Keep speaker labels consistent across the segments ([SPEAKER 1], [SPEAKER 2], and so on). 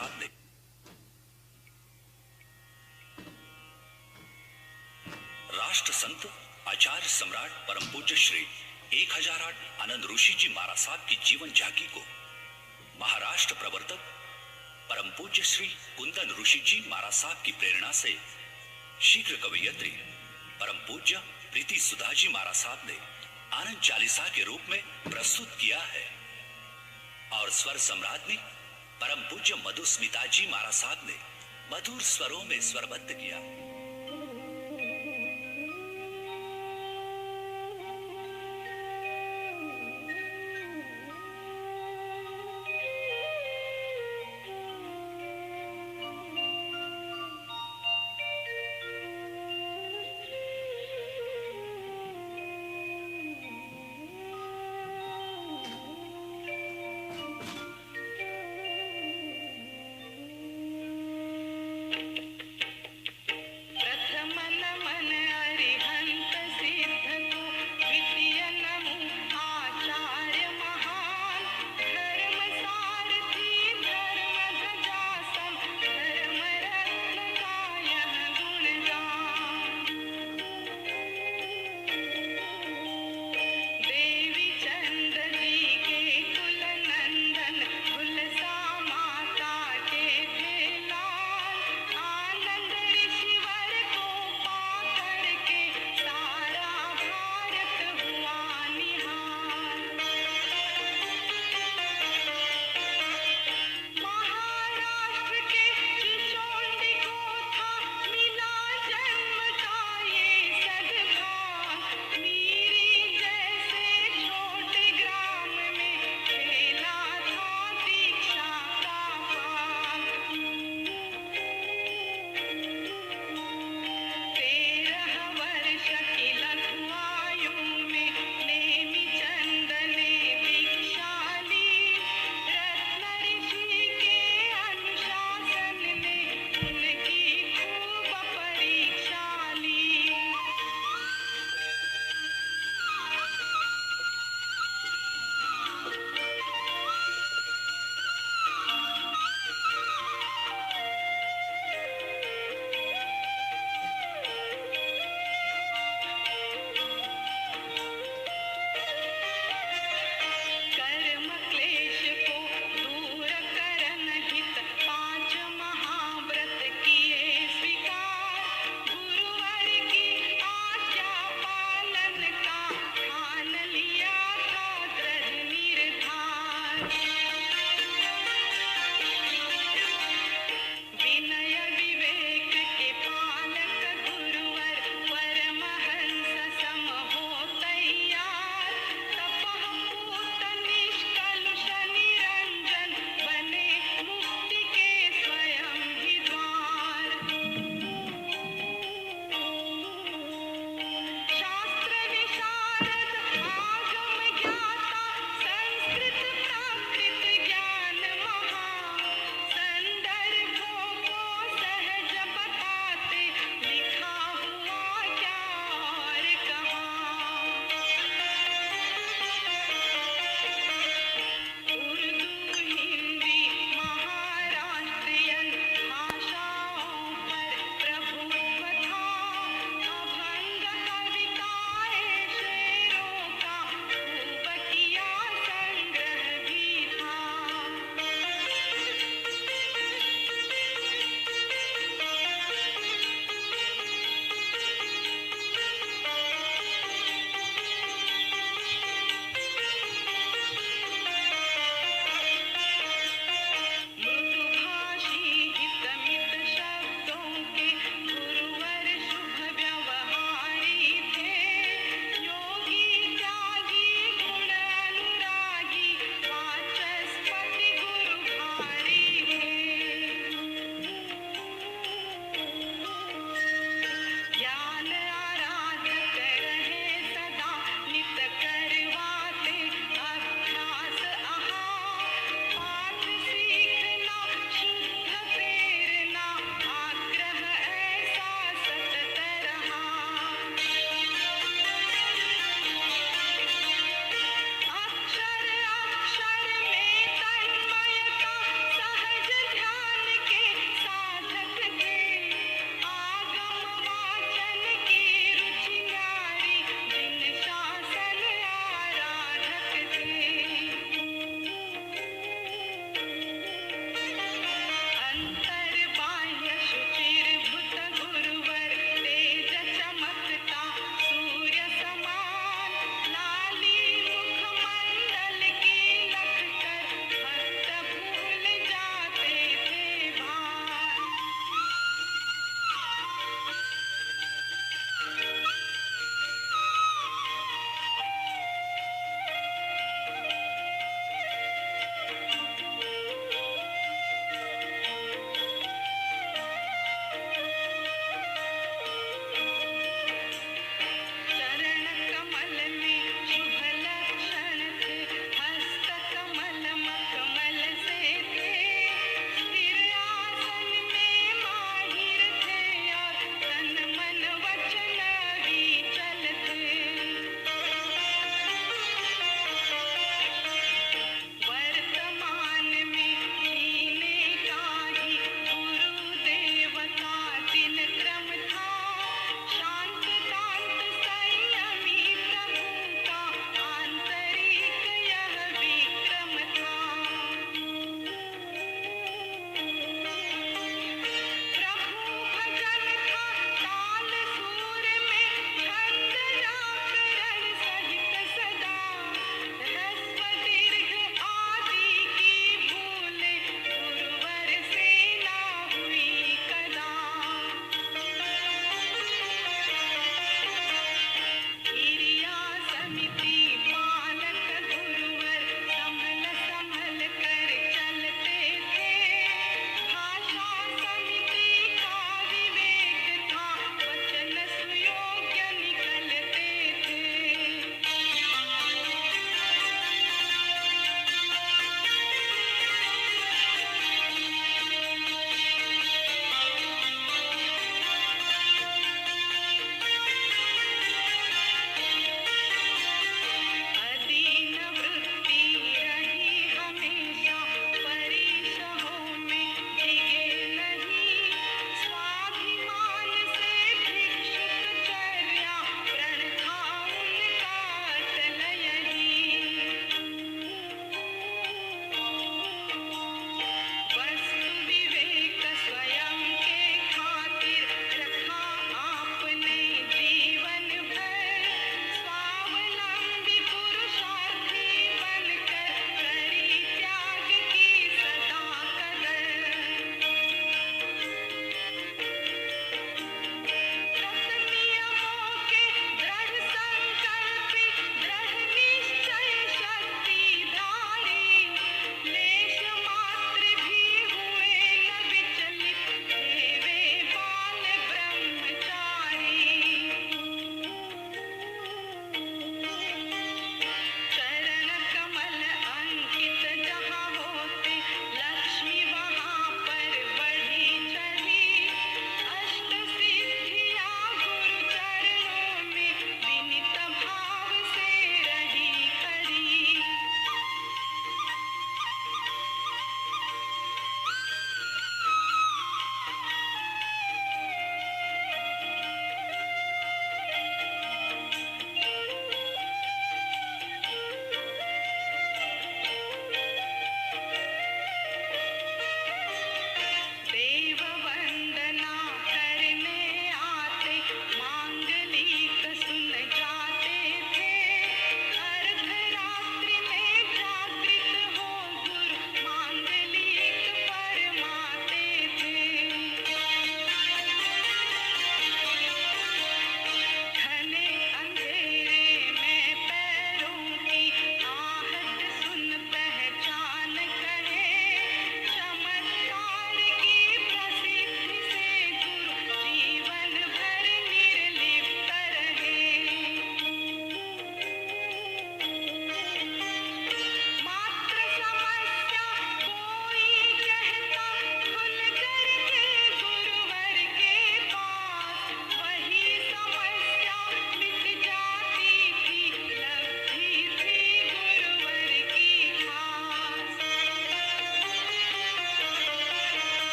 [SPEAKER 1] साहब ने राष्ट्र संत आचार्य सम्राट परम पूज्य श्री 1008 आनंद ऋषि जी महाराज साहब की जीवन झांकी को महाराष्ट्र प्रवर्तक परम पूज्य श्री कुंदन ऋषि जी महाराज साहब की प्रेरणा से शीघ्र कवयित्री परम पूज्य प्रीति सुधा जी महाराज साहब ने आनंद चालीसा के रूप में प्रस्तुत किया है और स्वर सम्राज्ञी परम पूज्य मधुस्मिता जी महाराज साहब ने मधुर स्वरों में स्वरबद्ध किया।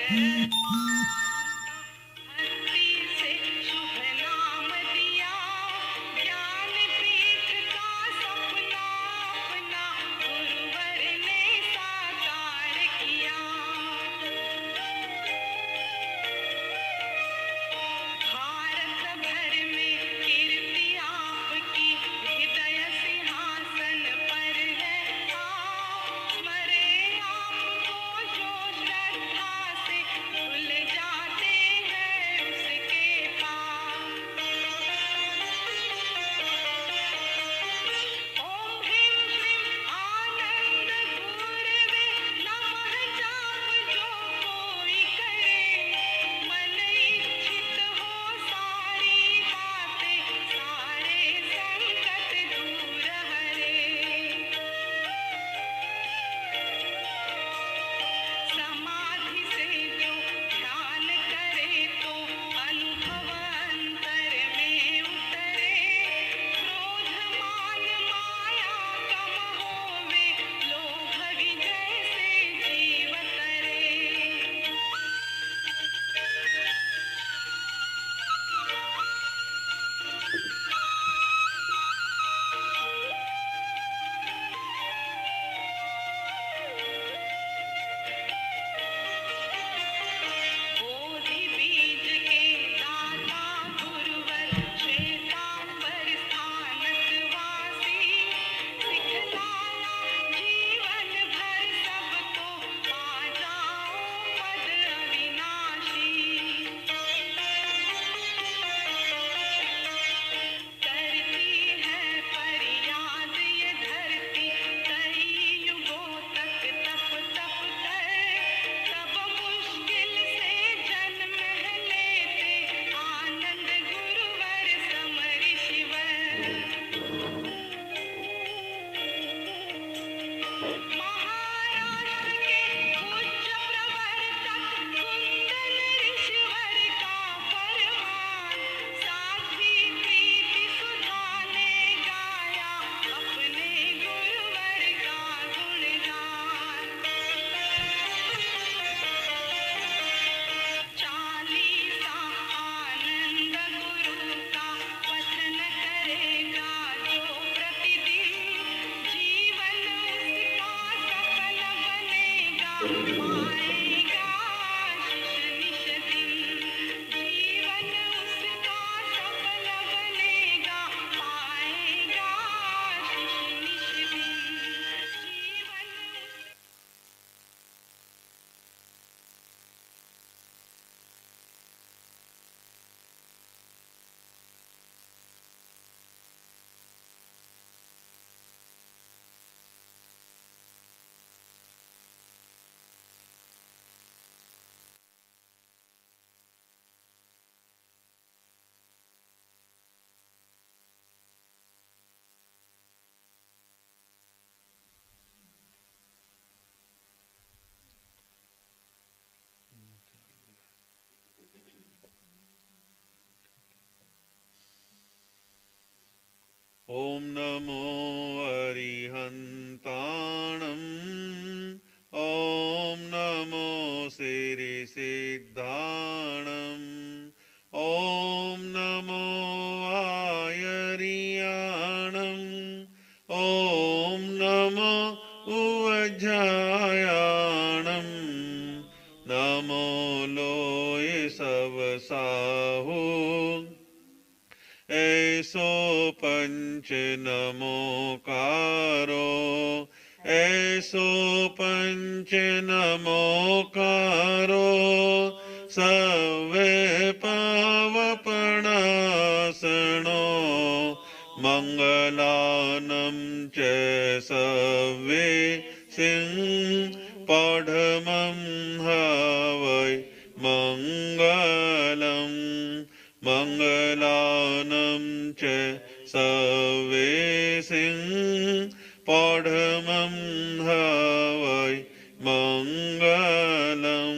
[SPEAKER 2] ॐ नमो अरिहन्ताणम् ॐ नमो सिरिसिद्धाणम् ॐ नमो आयर्याणम् ॐ नमो उवज्जायाणम् नमो लोय सवसाहु ऐसो पंच नमोकारो ऐसो पंच नमोकारो सवे पावपणासनो मंगलानं च सवे सिंह पढ़मं हवै मंगलम् मंगलानं च सवेसिं पौढमं हवै मंगलम्।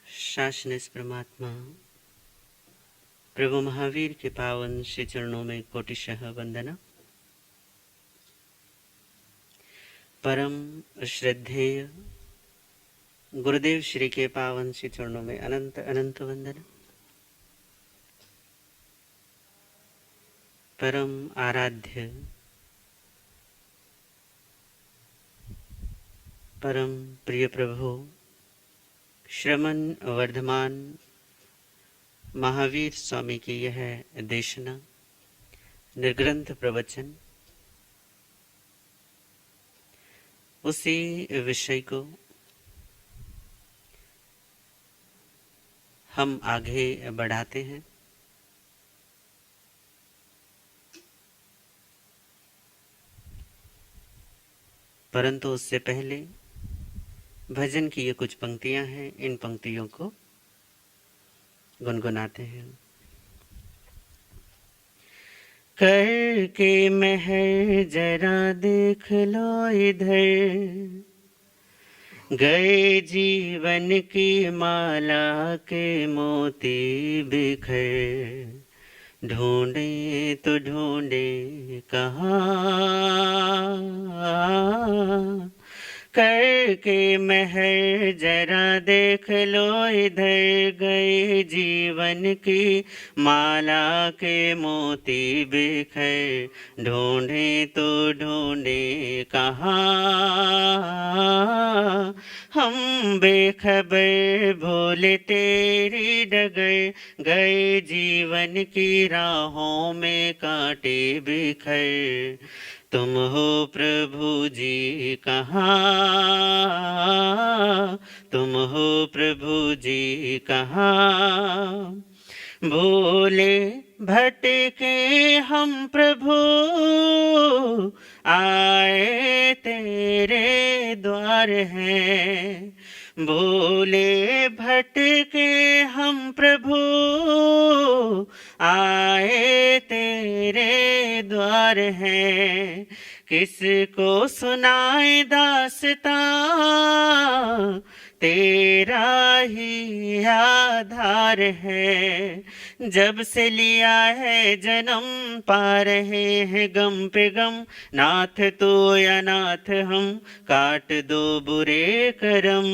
[SPEAKER 3] शासनिस परमात्मा प्रभु महावीर के पावन श्री चरणों में कोटिशः वंदना। परम श्रद्धेय गुरुदेव श्री के पावन श्री चरणों में अनंत अनंत वंदना। परम आराध्य परम प्रिय प्रभु श्रमण वर्धमान महावीर स्वामी की यह देशना निर्ग्रंथ प्रवचन, उसी विषय को हम आगे बढ़ाते हैं। परंतु उससे पहले भजन की ये कुछ पंक्तियां हैं, इन पंक्तियों को गुनगुनाते हैं। करके महर जरा देख लो इधर, गए जीवन की माला के मोती बिखर, ढूंढे तो ढूंढे कहाँ, करके महर जरा देख लो इधर, गए जीवन की माला के मोती बिखर, ढूंढे तो ढूंढे कहाँ, हम बेखबर भूले तेरी डगर, गए जीवन की राहों में कांटे बिखर, तुम हो प्रभु जी कहाँ, तुम हो प्रभु जी कहाँ, भूले भटके हम प्रभु, आए तेरे द्वार हैं, भूले भटके हम प्रभु, आए तेरे द्वार हैं, किसको सुनाए दास्तां, तेरा ही आधार है, जब से लिया है जन्म पा रहे हैं गम पे गम, नाथ तो अनाथ हम, काट दो बुरे करम,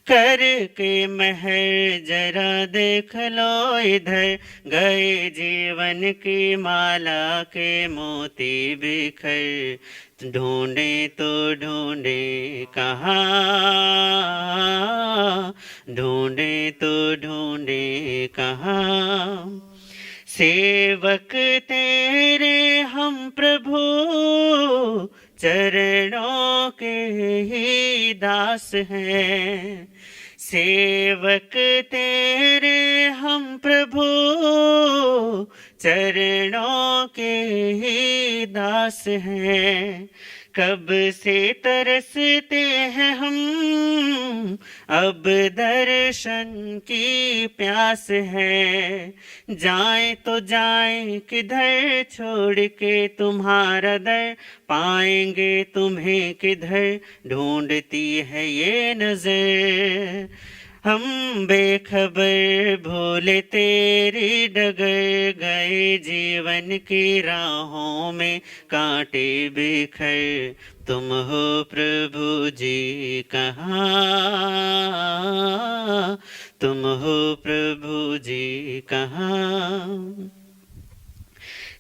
[SPEAKER 3] करके महर जरा देख लो इधर, गए जीवन की माला के मोती बिखर, ढूंढे तो ढूंढे कहाँ, ढूंढे तो ढूंढे कहाँ, सेवक तेरे हम प्रभु, चरणों के ही दास हैं, सेवक तेरे हम प्रभु, चरणों के ही दास हैं, कब से तरसते हैं हम, अब दर्शन की प्यास है, जाएं तो जाएं किधर, छोड़ के तुम्हारा दर, पाएंगे तुम्हें किधर, ढूंढती है ये नजर, हम बेखबर भूले तेरी डगर, गए जीवन की राहों में कांटे बिखर, तुम हो प्रभु जी कहाँ, तुम हो प्रभु जी कहाँ,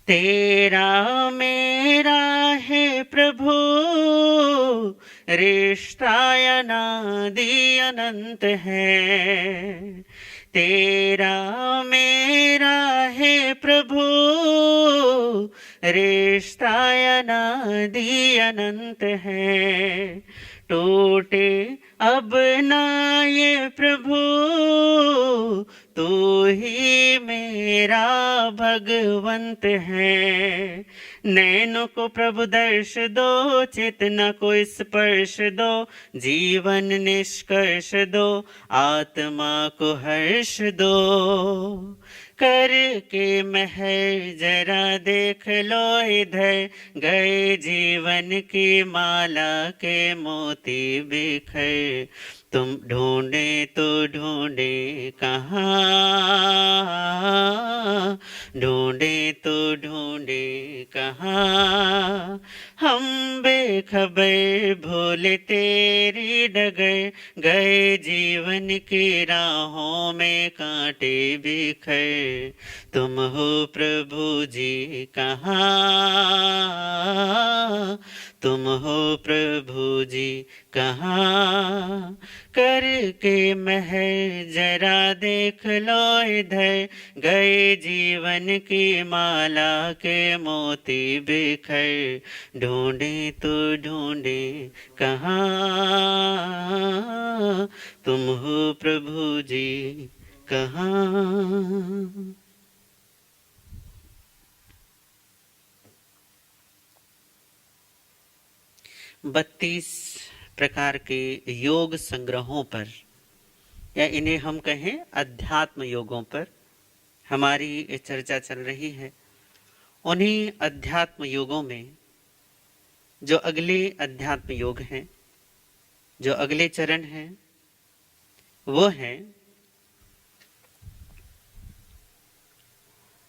[SPEAKER 3] तेरा मेरा है प्रभु, रिश्ता अनादि अनंत है, तेरा मेरा है प्रभु, रिश्ता अनादि अनंत है, टूटे अब ना ये प्रभु, तू ही मेरा भगवंत है। नैनों को प्रभु दर्श दो, चेतना को स्पर्श दो, जीवन निष्कर्ष दो, आत्मा को हर्ष दो। करके महर जरा देख लो इधर, गए जीवन की माला के मोती बिखर। तुम ढूंढे तो ढूंढे कहाँ, ढूंढे तो ढूंढे कहाँ। हम बेखबर भूले तेरी डगर, गए जीवन की राहों में कांटे बिखर। तुम हो प्रभु जी कहाँ, तुम हो प्रभु जी कहाँ। करके महर जरा देख लो इधर, गए जीवन की माला के मोती बिखर। ढूंढे तो ढूंढे कहाँ, तुम हो प्रभु जी कहाँ। 32 प्रकार के योग संग्रहों पर, या इन्हें हम कहें अध्यात्म योगों पर हमारी चर्चा चल रही है। उन्हीं अध्यात्म योगों में जो अगले अध्यात्म योग हैं, जो अगले चरण हैं, वो है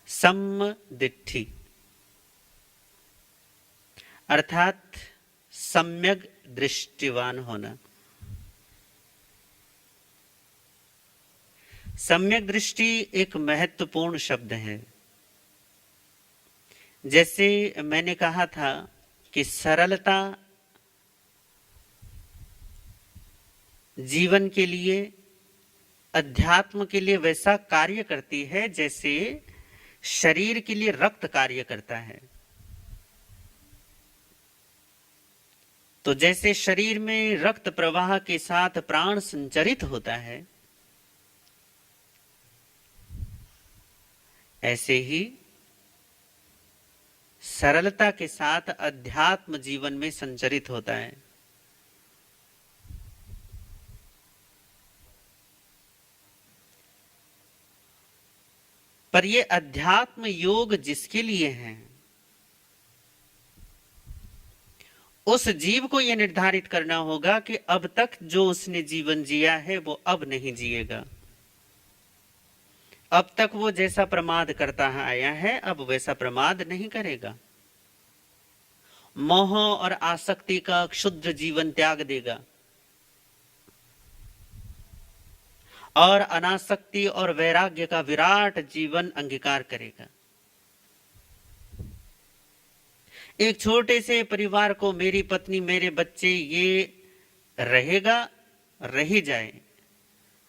[SPEAKER 3] सम्मदिट्ठी, अर्थात सम्यक दृष्टिवान होना। सम्यक दृष्टि एक महत्वपूर्ण शब्द है। जैसे मैंने कहा था कि सरलता जीवन के लिए, अध्यात्म के लिए वैसा कार्य करती है जैसे शरीर के लिए रक्त कार्य करता है। तो जैसे शरीर में रक्त प्रवाह के साथ प्राण संचरित होता है, ऐसे ही सरलता के साथ अध्यात्म जीवन में संचरित होता है। पर ये अध्यात्म योग जिसके लिए है, उस जीव को यह निर्धारित करना होगा कि अब तक जो उसने जीवन जिया है वो अब नहीं जिएगा। अब तक वो जैसा प्रमाद करता आया है अब वैसा प्रमाद नहीं करेगा। मोह और आसक्ति का क्षुद्र जीवन त्याग देगा और अनासक्ति और वैराग्य का विराट जीवन अंगीकार करेगा। एक छोटे से परिवार को मेरी पत्नी, मेरे बच्चे, ये रहेगा, रही जाए,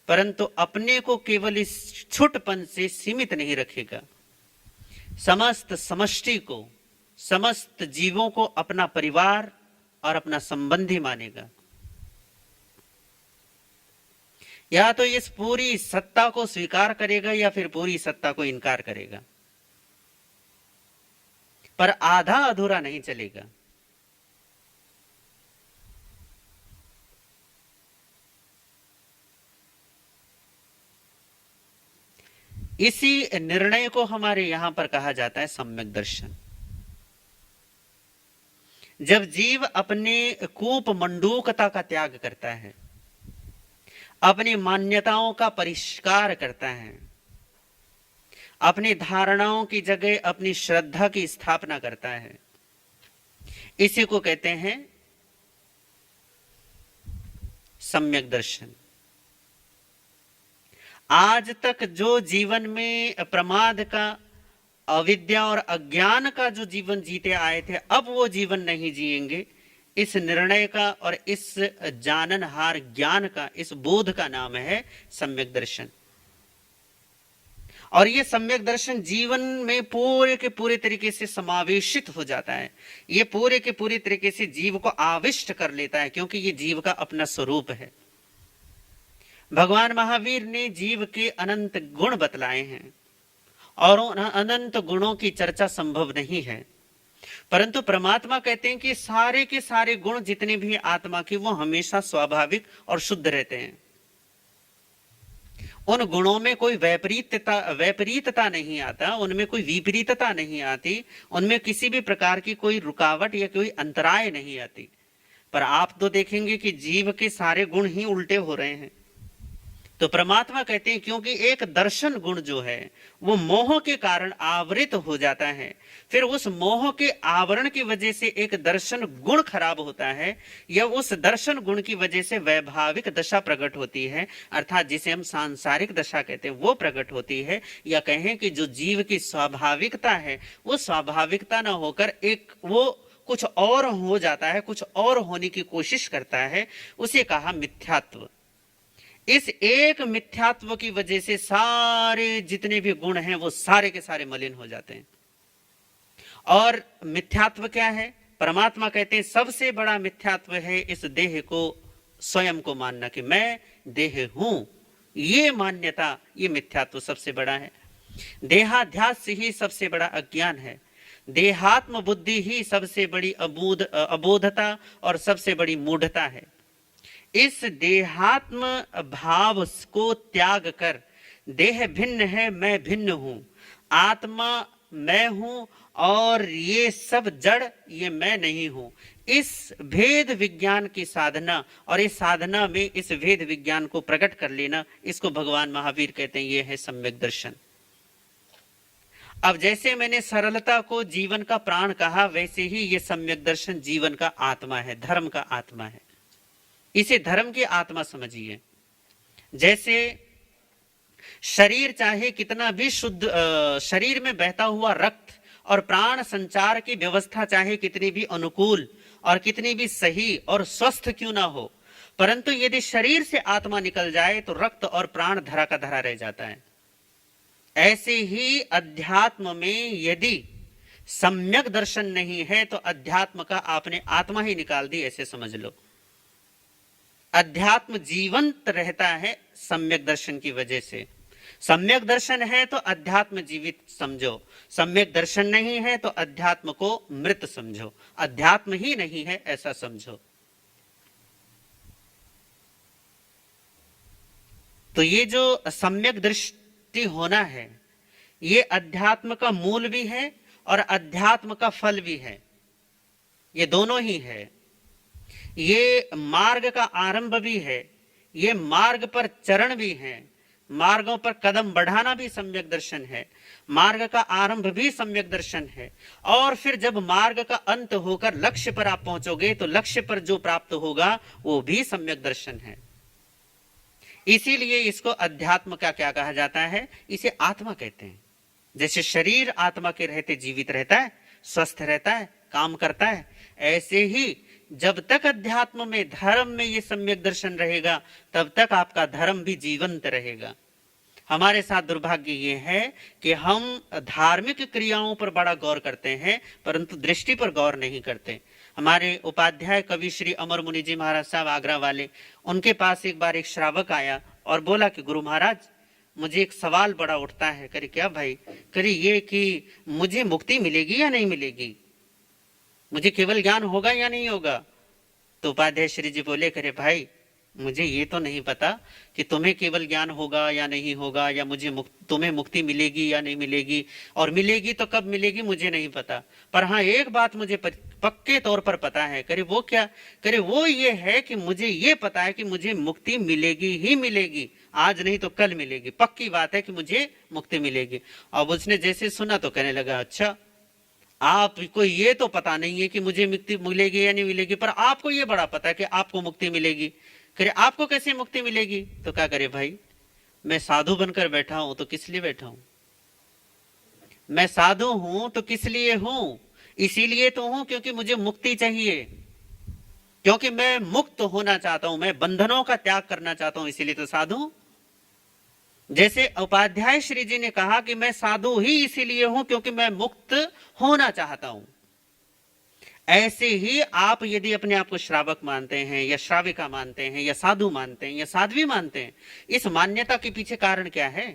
[SPEAKER 3] परंतु अपने को केवल इस छुटपन से सीमित नहीं रखेगा। समस्त समष्टि को, समस्त जीवों को अपना परिवार और अपना संबंधी मानेगा। या तो इस पूरी सत्ता को स्वीकार करेगा या फिर पूरी सत्ता को इनकार करेगा, पर आधा अधूरा नहीं चलेगा। इसी निर्णय को हमारे यहां पर कहा जाता है सम्यक दर्शन। जब जीव अपने कूप मंडूकता का त्याग करता है, अपनी मान्यताओं का परिष्कार करता है, अपनी धारणाओं की जगह अपनी श्रद्धा की स्थापना करता है, इसी को कहते हैं सम्यक दर्शन। आज तक जो जीवन में प्रमाद का, अविद्या और अज्ञान का जो जीवन जीते आए थे, अब वो जीवन नहीं जिएंगे। इस निर्णय का और इस जाननहार ज्ञान का, इस बोध का नाम है सम्यक दर्शन। और ये सम्यक दर्शन जीवन में पूरे के पूरे तरीके से समावेशित हो जाता है। ये पूरे के पूरे तरीके से जीव को आविष्ट कर लेता है, क्योंकि ये जीव का अपना स्वरूप है। भगवान महावीर ने जीव के अनंत गुण बतलाए हैं और उन अनंत गुणों की चर्चा संभव नहीं है, परंतु परमात्मा कहते हैं कि सारे के सारे गुण जितने भी आत्मा के वो हमेशा स्वाभाविक और शुद्ध रहते हैं। उन गुणों में कोई वैपरीतता नहीं आता, उनमें कोई विपरीतता नहीं आती, उनमें किसी भी प्रकार की कोई रुकावट या कोई अंतराय नहीं आती। पर आप तो देखेंगे कि जीव के सारे गुण ही उल्टे हो रहे हैं। तो परमात्मा कहते हैं क्योंकि एक दर्शन गुण जो है वो मोह के कारण आवृत हो जाता है, फिर उस मोह के आवरण की वजह से एक दर्शन गुण खराब होता है, या उस दर्शन गुण की वजह से वैभाविक दशा प्रकट होती है, अर्थात जिसे हम सांसारिक दशा कहते हैं वो प्रकट होती है। या कहें कि जो जीव की स्वाभाविकता है वो स्वाभाविकता न होकर एक वो कुछ और हो जाता है, कुछ और होने की कोशिश करता है, उसे कहा मिथ्यात्व। इस एक मिथ्यात्व की वजह से सारे जितने भी गुण हैं वो सारे के सारे मलिन हो जाते हैं। और मिथ्यात्व क्या है? परमात्मा कहते हैं सबसे बड़ा मिथ्यात्व है इस देह को स्वयं को मानना कि मैं देह हूं, ये मान्यता, ये मिथ्यात्व सबसे बड़ा है। देहाध्यास ही सबसे बड़ा अज्ञान है, देहात्म बुद्धि ही सबसे बड़ी अबोधता और सबसे बड़ी मूढ़ता है। इस देहात्म भाव को त्याग कर देह भिन्न है, मैं भिन्न हूं, आत्मा मैं हूं और ये सब जड़, ये मैं नहीं हूं, इस भेद विज्ञान की साधना और इस साधना में इस भेद विज्ञान को प्रकट कर लेना, इसको भगवान महावीर कहते हैं ये है सम्यक दर्शन। अब जैसे मैंने सरलता को जीवन का प्राण कहा, वैसे ही ये सम्यक दर्शन जीवन का आत्मा है, धर्म का आत्मा है। इसे धर्म की आत्मा समझिए। जैसे शरीर चाहे कितना भी शुद्ध, शरीर में बहता हुआ रक्त और प्राण संचार की व्यवस्था चाहे कितनी भी अनुकूल और कितनी भी सही और स्वस्थ क्यों ना हो, परंतु यदि शरीर से आत्मा निकल जाए तो रक्त और प्राण धरा का धरा रह जाता है। ऐसे ही अध्यात्म में यदि सम्यक दर्शन नहीं है तो अध्यात्म का आपने आत्मा ही निकाल दी, ऐसे समझ लो। अध्यात्म जीवंत रहता है सम्यक दर्शन की वजह से। सम्यक दर्शन है तो अध्यात्म जीवित समझो, सम्यक दर्शन नहीं है तो अध्यात्म को मृत समझो, अध्यात्म ही नहीं है ऐसा समझो। तो ये जो सम्यक दृष्टि होना है ये अध्यात्म का मूल भी है और अध्यात्म का फल भी है, ये दोनों ही है। ये मार्ग का आरंभ भी है, ये मार्ग पर चरण भी है, मार्गों पर कदम बढ़ाना भी सम्यक दर्शन है, मार्ग का आरंभ भी सम्यक दर्शन है। और फिर जब मार्ग का अंत होकर लक्ष्य पर आप पहुंचोगे तो लक्ष्य पर जो प्राप्त होगा वो भी सम्यक दर्शन है। इसीलिए इसको अध्यात्म का क्या कहा जाता है? इसे आत्मा कहते हैं। जैसे शरीर आत्मा के रहते जीवित रहता है, स्वस्थ रहता है, काम करता है, ऐसे ही जब तक अध्यात्म में, धर्म में ये सम्यक दर्शन रहेगा तब तक आपका धर्म भी जीवंत रहेगा। हमारे साथ दुर्भाग्य ये है कि हम धार्मिक क्रियाओं पर बड़ा गौर करते हैं परंतु दृष्टि पर गौर नहीं करते। हमारे उपाध्याय कवि श्री अमर मुनि जी महाराज साहब आगरा वाले, उनके पास एक बार एक श्रावक आया और बोला कि गुरु महाराज मुझे एक सवाल बड़ा उठता है। करे क्या भाई? करे ये कि मुझे मुक्ति मिलेगी या नहीं मिलेगी, मुझे केवल ज्ञान होगा या नहीं होगा? तो उपाध्याय श्री जी बोले, करे भाई मुझे ये तो नहीं पता कि तुम्हें केवल ज्ञान होगा या नहीं होगा, या मुझे तुम्हें मुक्ति मिलेगी या नहीं मिलेगी, और मिलेगी तो कब मिलेगी मुझे नहीं पता, पर हाँ एक बात मुझे पक्के तौर पर पता है। करे वो क्या? करे वो ये है कि मुझे ये पता है कि मुझे मुक्ति मिलेगी ही मिलेगी, आज नहीं तो कल मिलेगी, पक्की बात है कि मुझे मुक्ति मिलेगी। अब उसने जैसे सुना तो कहने लगा, अच्छा आपको ये तो पता नहीं है कि मुझे मुक्ति मिलेगी या नहीं मिलेगी, पर आपको ये बड़ा पता है कि आपको मुक्ति मिलेगी। करे आपको कैसे मुक्ति मिलेगी? तो क्या करे भाई, मैं साधु बनकर बैठा हूं तो किस लिए बैठा हूं? मैं साधु हूं तो किस लिए हूं? इसीलिए तो हूं क्योंकि मुझे मुक्ति चाहिए, क्योंकि मैं मुक्त होना चाहता हूं, मैं बंधनों का त्याग करना चाहता हूं, इसीलिए तो साधु। जैसे उपाध्याय श्री जी ने कहा कि मैं साधु ही इसीलिए हूं क्योंकि मैं मुक्त होना चाहता हूं। ऐसे ही आप यदि अपने आप को श्रावक मानते हैं या श्राविका मानते हैं या साधु मानते हैं या साध्वी मानते हैं, इस मान्यता के पीछे कारण क्या है?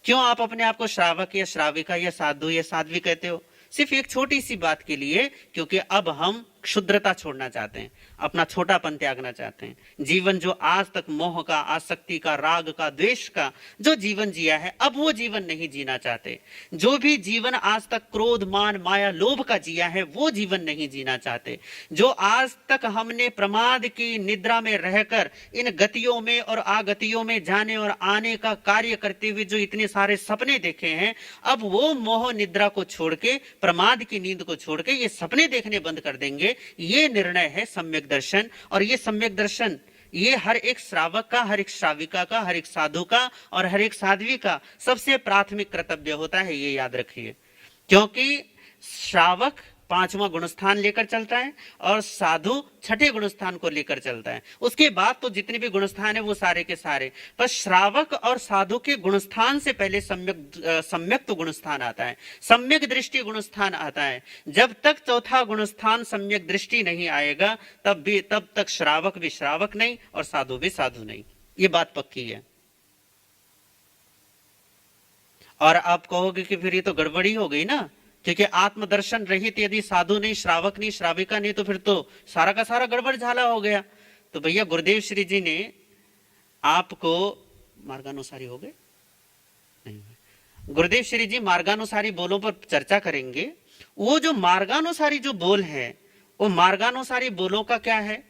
[SPEAKER 3] क्यों आप अपने आप को श्रावक या श्राविका या साधु या साध्वी कहते हो? सिर्फ एक छोटी सी बात के लिए, क्योंकि अब हम क्षुद्रता छोड़ना चाहते हैं, अपना छोटापन त्यागना चाहते हैं। जीवन जो आज तक मोह का, आसक्ति का, राग का, द्वेष का जो जीवन जिया है, अब वो जीवन नहीं जीना चाहते। जो भी जीवन आज तक क्रोध, मान, माया, लोभ का जिया है, वो जीवन नहीं जीना चाहते। जो आज तक हमने प्रमाद की निद्रा में रहकर इन गतियों में और आगतियों में जाने और आने का कार्य करते हुए जो इतने सारे सपने देखे हैं, अब वो मोह निद्रा को छोड़ के, प्रमाद की नींद को छोड़ के ये सपने देखने बंद कर देंगे। ये निर्णय है सम्यक दर्शन। और ये सम्यक दर्शन ये हर एक श्रावक का, हर एक श्राविका का, हर एक साधु का और हर एक साध्वी का सबसे प्राथमिक कर्तव्य होता है, ये याद रखिए। क्योंकि श्रावक 5वां गुणस्थान लेकर चलता है और साधु 6ठे गुणस्थान को लेकर चलता है। उसके बाद तो जितने भी गुणस्थान है वो सारे के सारे, पर श्रावक और साधु के गुणस्थान से पहले सम्यक तो गुणस्थान आता है, सम्यक दृष्टि गुणस्थान आता है। जब तक चौथा गुणस्थान सम्यक दृष्टि नहीं आएगा तब तक श्रावक भी श्रावक नहीं और साधु भी साधु नहीं। ये बात पक्की है। और आप कहोगे कि फिर ये तो गड़बड़ी हो गई ना, क्योंकि आत्मदर्शन रहित यदि साधु नहीं, श्रावक नहीं, श्राविका नहीं, तो फिर तो सारा का सारा गड़बड़ झाला हो गया। तो भैया गुरुदेव श्री जी ने आपको मार्गानुसारी हो गए नहीं, गुरुदेव श्री जी मार्गानुसारी बोलों पर चर्चा करेंगे। वो जो मार्गानुसारी जो बोल है, वो मार्गानुसारी बोलों का क्या है?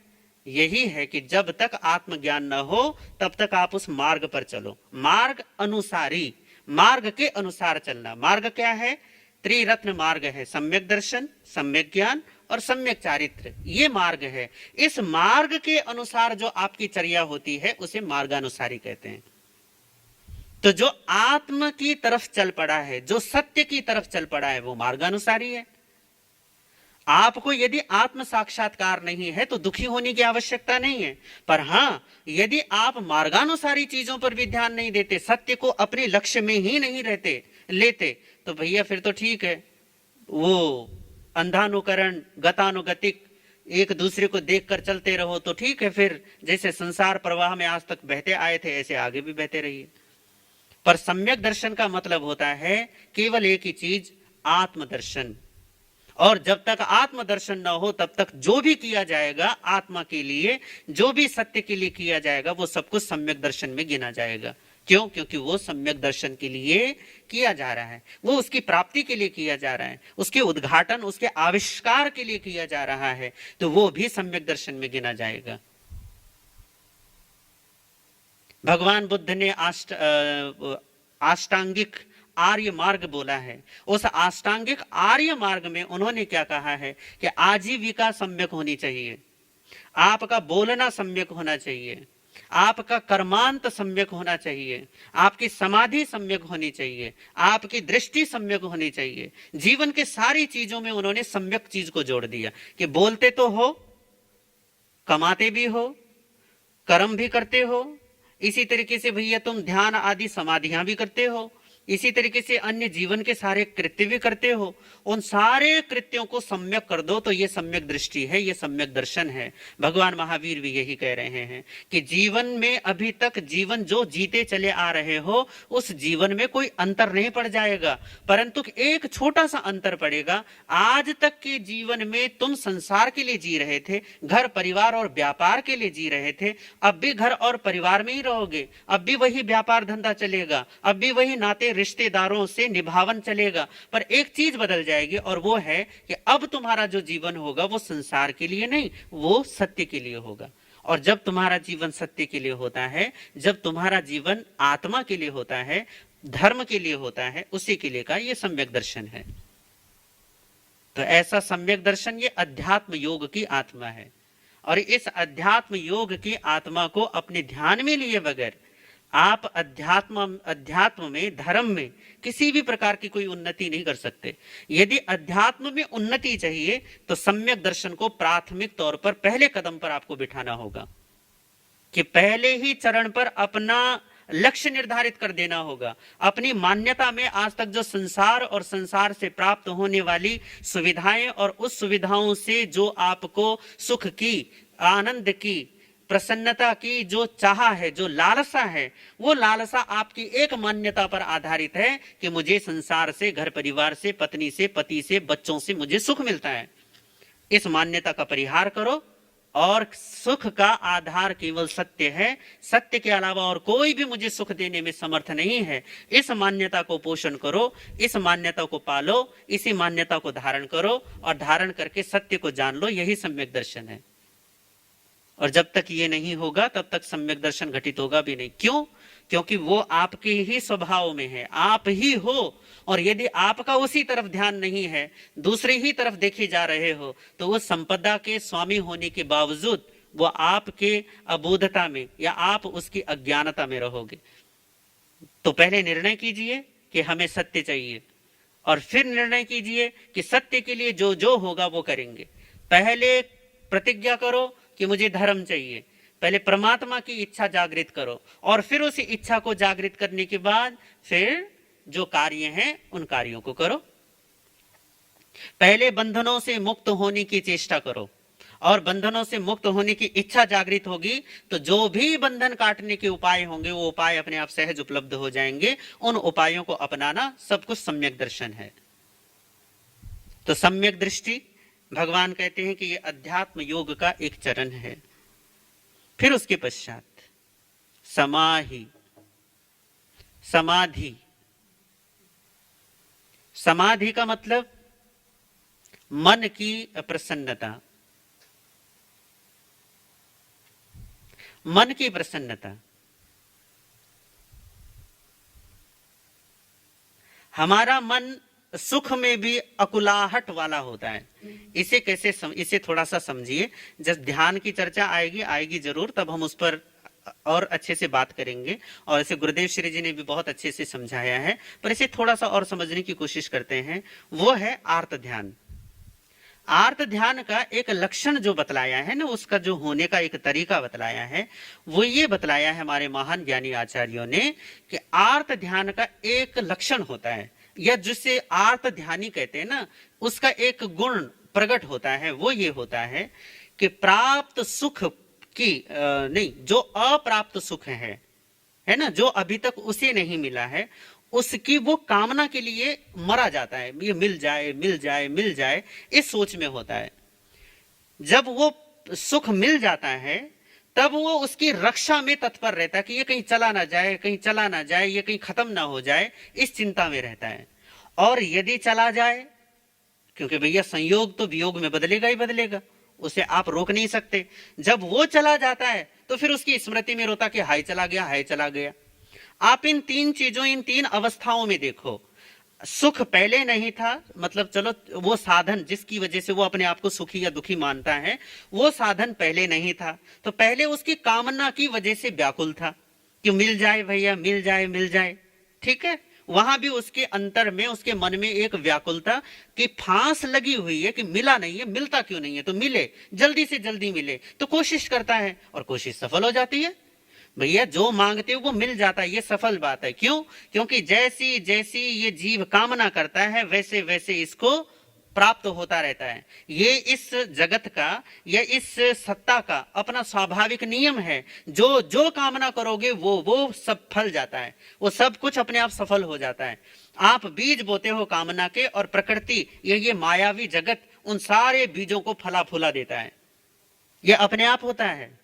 [SPEAKER 3] यही है कि जब तक आत्मज्ञान न हो तब तक आप उस मार्ग पर चलो। मार्ग अनुसारी, मार्ग के अनुसार चलना। मार्ग क्या है? त्रिरत्न मार्ग है, सम्यक दर्शन, सम्यक ज्ञान और सम्यक चारित्र। ये मार्ग है। इस मार्ग के अनुसार जो आपकी चर्या होती है उसे मार्गानुसारी कहते हैं। तो जो आत्म की तरफ चल पड़ा है, जो सत्य की तरफ चल पड़ा है, वो मार्गानुसारी है। आपको यदि आत्म साक्षात्कार नहीं है तो दुखी होने की आवश्यकता नहीं है। पर हां, यदि आप मार्गानुसारी चीजों पर भी ध्यान नहीं देते, सत्य को अपने लक्ष्य में ही नहीं लेते, तो भैया फिर तो ठीक है, वो अंधानुकरण, गतानुगतिक एक दूसरे को देखकर चलते रहो तो ठीक है। फिर जैसे संसार प्रवाह में आज तक बहते आए थे ऐसे आगे भी बहते रहिए। पर सम्यक दर्शन का मतलब होता है केवल एक ही चीज, आत्मदर्शन। और जब तक आत्मदर्शन न हो तब तक जो भी किया जाएगा आत्मा के लिए, जो भी सत्य के लिए किया जाएगा, वो सब कुछ सम्यक दर्शन में गिना जाएगा। क्यों? क्योंकि वो सम्यक दर्शन के लिए किया जा रहा है, वो उसकी प्राप्ति के लिए किया जा रहा है, उसके उद्घाटन, उसके आविष्कार के लिए किया जा रहा है, तो वो भी सम्यक दर्शन में गिना जाएगा। भगवान बुद्ध ने अष्टांगिक आर्य मार्ग बोला है। उस अष्टांगिक आर्य मार्ग में उन्होंने क्या कहा है कि आजीविका सम्यक होनी चाहिए, आपका बोलना सम्यक होना चाहिए, आपका कर्मांत सम्यक होना चाहिए, आपकी समाधि सम्यक होनी चाहिए, आपकी दृष्टि सम्यक होनी चाहिए। जीवन के सारी चीजों में उन्होंने सम्यक चीज को जोड़ दिया कि बोलते तो हो, कमाते भी हो, कर्म भी करते हो, इसी तरीके से भैया तुम ध्यान आदि समाधियां भी करते हो, इसी तरीके से अन्य जीवन के सारे कृत्य भी करते हो। उन सारे कृत्यों को सम्यक कर दो तो ये सम्यक दृष्टि है, ये सम्यक दर्शन है। भगवान महावीर भी यही कह रहे हैं कि जीवन में अभी तक जीवन जो जीते चले आ रहे हो उस जीवन में कोई अंतर नहीं पड़ जाएगा, परंतु एक छोटा सा अंतर पड़ेगा। आज तक के जीवन में तुम संसार के लिए जी रहे थे, घर परिवार और व्यापार के लिए जी रहे थे, अब भी घर और परिवार में ही रहोगे, अब भी वही व्यापार धंधा चलेगा, अब भी वही नाते रिश्तेदारों से निभावन चलेगा। पर एक चीज बदल जाएगी और वो है कि अब तुम्हारा जो जीवन होगा वो संसार के लिए नहीं, वो सत्य के लिए होगा। और जब तुम्हारा जीवन सत्य के लिए होता है, जब तुम्हारा जीवन आत्मा के लिए होता है, धर्म के लिए होता है, उसी के लिए का ये सम्यक दर्शन है। तो ऐसा सम्यक दर्शन ये अध्यात्म योग की आत्मा है। और इस अध्यात्म योग की आत्मा को अपने ध्यान में लिए बगैर आप अध्यात्म में, धर्म में किसी भी प्रकार की कोई उन्नति नहीं कर सकते। यदि अध्यात्म में उन्नति चाहिए तो सम्यक दर्शन को प्राथमिक तौर पर पहले कदम पर आपको बिठाना होगा कि पहले ही चरण पर अपना लक्ष्य निर्धारित कर देना होगा। अपनी मान्यता में आज तक जो संसार और संसार से प्राप्त होने वाली सुविधाएं और उस सुविधाओं से जो आपको सुख की, आनंद की, प्रसन्नता की जो चाह है, जो लालसा है, वो लालसा आपकी एक मान्यता पर आधारित है कि मुझे संसार से, घर परिवार से, पत्नी से, पति से, बच्चों से मुझे सुख मिलता है। इस मान्यता का परिहार करो और सुख का आधार केवल सत्य है, सत्य के अलावा और कोई भी मुझे सुख देने में समर्थ नहीं है। इस मान्यता को पोषण करो, इस मान्यता को पालो, इसी मान्यता को धारण करो और धारण करके सत्य को जान लो। यही सम्यक दर्शन है। और जब तक ये नहीं होगा तब तक सम्यक दर्शन घटित होगा भी नहीं। क्यों? क्योंकि वो आपके ही स्वभाव में है, आप ही हो। और यदि आपका उसी तरफ ध्यान नहीं है, दूसरी ही तरफ देखे जा रहे हो, तो वो संपदा के स्वामी होने के बावजूद वो आपके अबोधता में या आप उसकी अज्ञानता में रहोगे। तो पहले निर्णय कीजिए कि हमें सत्य चाहिए और फिर निर्णय कीजिए कि सत्य के लिए जो जो होगा वो करेंगे। पहले प्रतिज्ञा करो कि मुझे धर्म चाहिए, पहले परमात्मा की इच्छा जागृत करो और फिर उस इच्छा को जागृत करने के बाद फिर जो कार्य हैं उन कार्यों को करो। पहले बंधनों से मुक्त होने की चेष्टा करो और बंधनों से मुक्त होने की इच्छा जागृत होगी तो जो भी बंधन काटने के उपाय होंगे वो उपाय अपने आप सहज उपलब्ध हो जाएंगे। उन उपायों को अपनाना सब कुछ सम्यक दर्शन है। तो सम्यक दृष्टि भगवान कहते हैं कि ये अध्यात्म योग का एक चरण है। फिर उसके पश्चात समाधि। समाधि का मतलब मन की प्रसन्नता, मन की प्रसन्नता। हमारा मन सुख में भी अकुलाहट वाला होता है। इसे कैसे इसे थोड़ा सा समझिए। जब ध्यान की चर्चा आएगी जरूर, तब हम उस पर और अच्छे से बात करेंगे। और इसे गुरुदेव श्री जी ने भी बहुत अच्छे से समझाया है, पर इसे थोड़ा सा और समझने की कोशिश करते हैं। वो है आर्त ध्यान। आर्त ध्यान का एक लक्षण जो बतलाया है ना, उसका जो होने का एक तरीका बतलाया है, वो ये बतलाया है हमारे महान ज्ञानी आचार्यों ने कि आर्त ध्यान का एक लक्षण होता है, या जिसे आर्त ध्यानी कहते हैं ना, उसका एक गुण प्रकट होता है। वो ये होता है कि प्राप्त सुख की नहीं, जो अप्राप्त सुख है ना, जो अभी तक उसे नहीं मिला है, उसकी वो कामना के लिए मरा जाता है। ये मिल जाए मिल जाए मिल जाए, इस सोच में होता है। जब वो सुख मिल जाता है तब वो उसकी रक्षा में तत्पर रहता है कि ये कहीं चला ना जाए, कहीं चला ना जाए, ये कहीं खत्म ना हो जाए, इस चिंता में रहता है। और यदि चला जाए, क्योंकि भैया संयोग तो वियोग में बदलेगा ही बदलेगा, उसे आप रोक नहीं सकते। जब वो चला जाता है तो फिर उसकी स्मृति में रोता कि हाय चला गया, हाय चला गया। आप इन तीन चीजों, इन तीन अवस्थाओं में देखो। सुख पहले नहीं था, मतलब चलो वो साधन जिसकी वजह से वो अपने आप को सुखी या दुखी मानता है, वो साधन पहले नहीं था, तो पहले उसकी कामना की वजह से व्याकुल था कि मिल जाए भैया, मिल जाए मिल जाए। ठीक है, वहां भी उसके अंतर में, उसके मन में एक व्याकुलता कि फांस लगी हुई है कि मिला नहीं है, मिलता क्यों नहीं है, तो मिले, जल्दी से जल्दी मिले। तो कोशिश करता है और कोशिश सफल हो जाती है। भैया जो मांगते हो वो मिल जाता है, ये सफल बात है। क्यों? क्योंकि जैसी जैसी ये जीव कामना करता है वैसे वैसे इसको प्राप्त होता रहता है। ये इस जगत का या इस सत्ता का अपना स्वाभाविक नियम है। जो जो कामना करोगे वो सब फल जाता है, वो सब कुछ अपने आप सफल हो जाता है। आप बीज बोते हो कामना के और प्रकृति ये मायावी जगत उन सारे बीजों को फला फूला देता है। ये अपने आप होता है।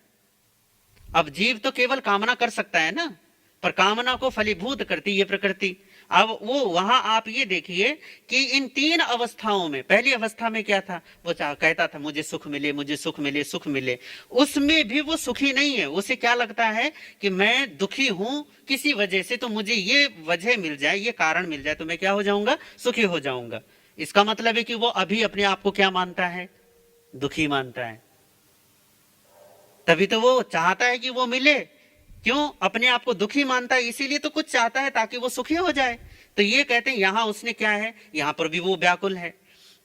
[SPEAKER 3] अब जीव तो केवल कामना कर सकता है ना, पर कामना को फलीभूत करती ये प्रकृति। अब वो वहां आप ये देखिए कि इन तीन अवस्थाओं में, पहली अवस्था में क्या था, वो कहता था मुझे सुख मिले, मुझे सुख मिले, सुख मिले। उसमें भी वो सुखी नहीं है। उसे क्या लगता है कि मैं दुखी हूं किसी वजह से, तो मुझे ये वजह मिल जाए, ये कारण मिल जाए तो मैं क्या हो जाऊंगा, सुखी हो जाऊंगा। इसका मतलब है कि वो अभी अपने आप को क्या मानता है, दुखी मानता है। तभी तो वो चाहता है कि वो मिले। क्यों? अपने आप को दुखी मानता है, इसीलिए तो कुछ चाहता है ताकि वो सुखी हो जाए। तो ये कहते हैं यहां उसने क्या है, यहां पर भी वो व्याकुल है।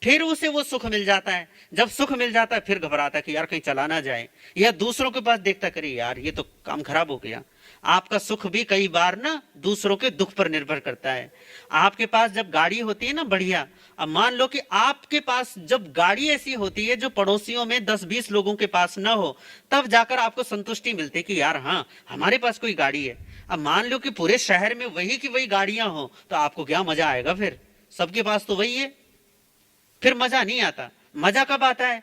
[SPEAKER 3] फिर उसे वो सुख मिल जाता है। जब सुख मिल जाता है फिर घबराता है कि यार कहीं चला ना जाए, या दूसरों के पास देखता करे यार ये तो काम खराब हो गया। आपका सुख भी कई बार ना दूसरों के दुख पर निर्भर करता है। आपके पास जब गाड़ी होती है ना बढ़िया, अब मान लो कि आपके पास जब गाड़ी ऐसी होती है जो पड़ोसियों में 10-20 लोगों के पास ना हो, तब जाकर आपको संतुष्टि मिलती है कि यार हाँ हमारे पास कोई गाड़ी है। अब मान लो कि पूरे शहर में वही की वही गाड़ियां हो तो आपको क्या मजा आएगा, फिर सबके पास तो वही है, फिर मजा नहीं आता। मजा कब आता है?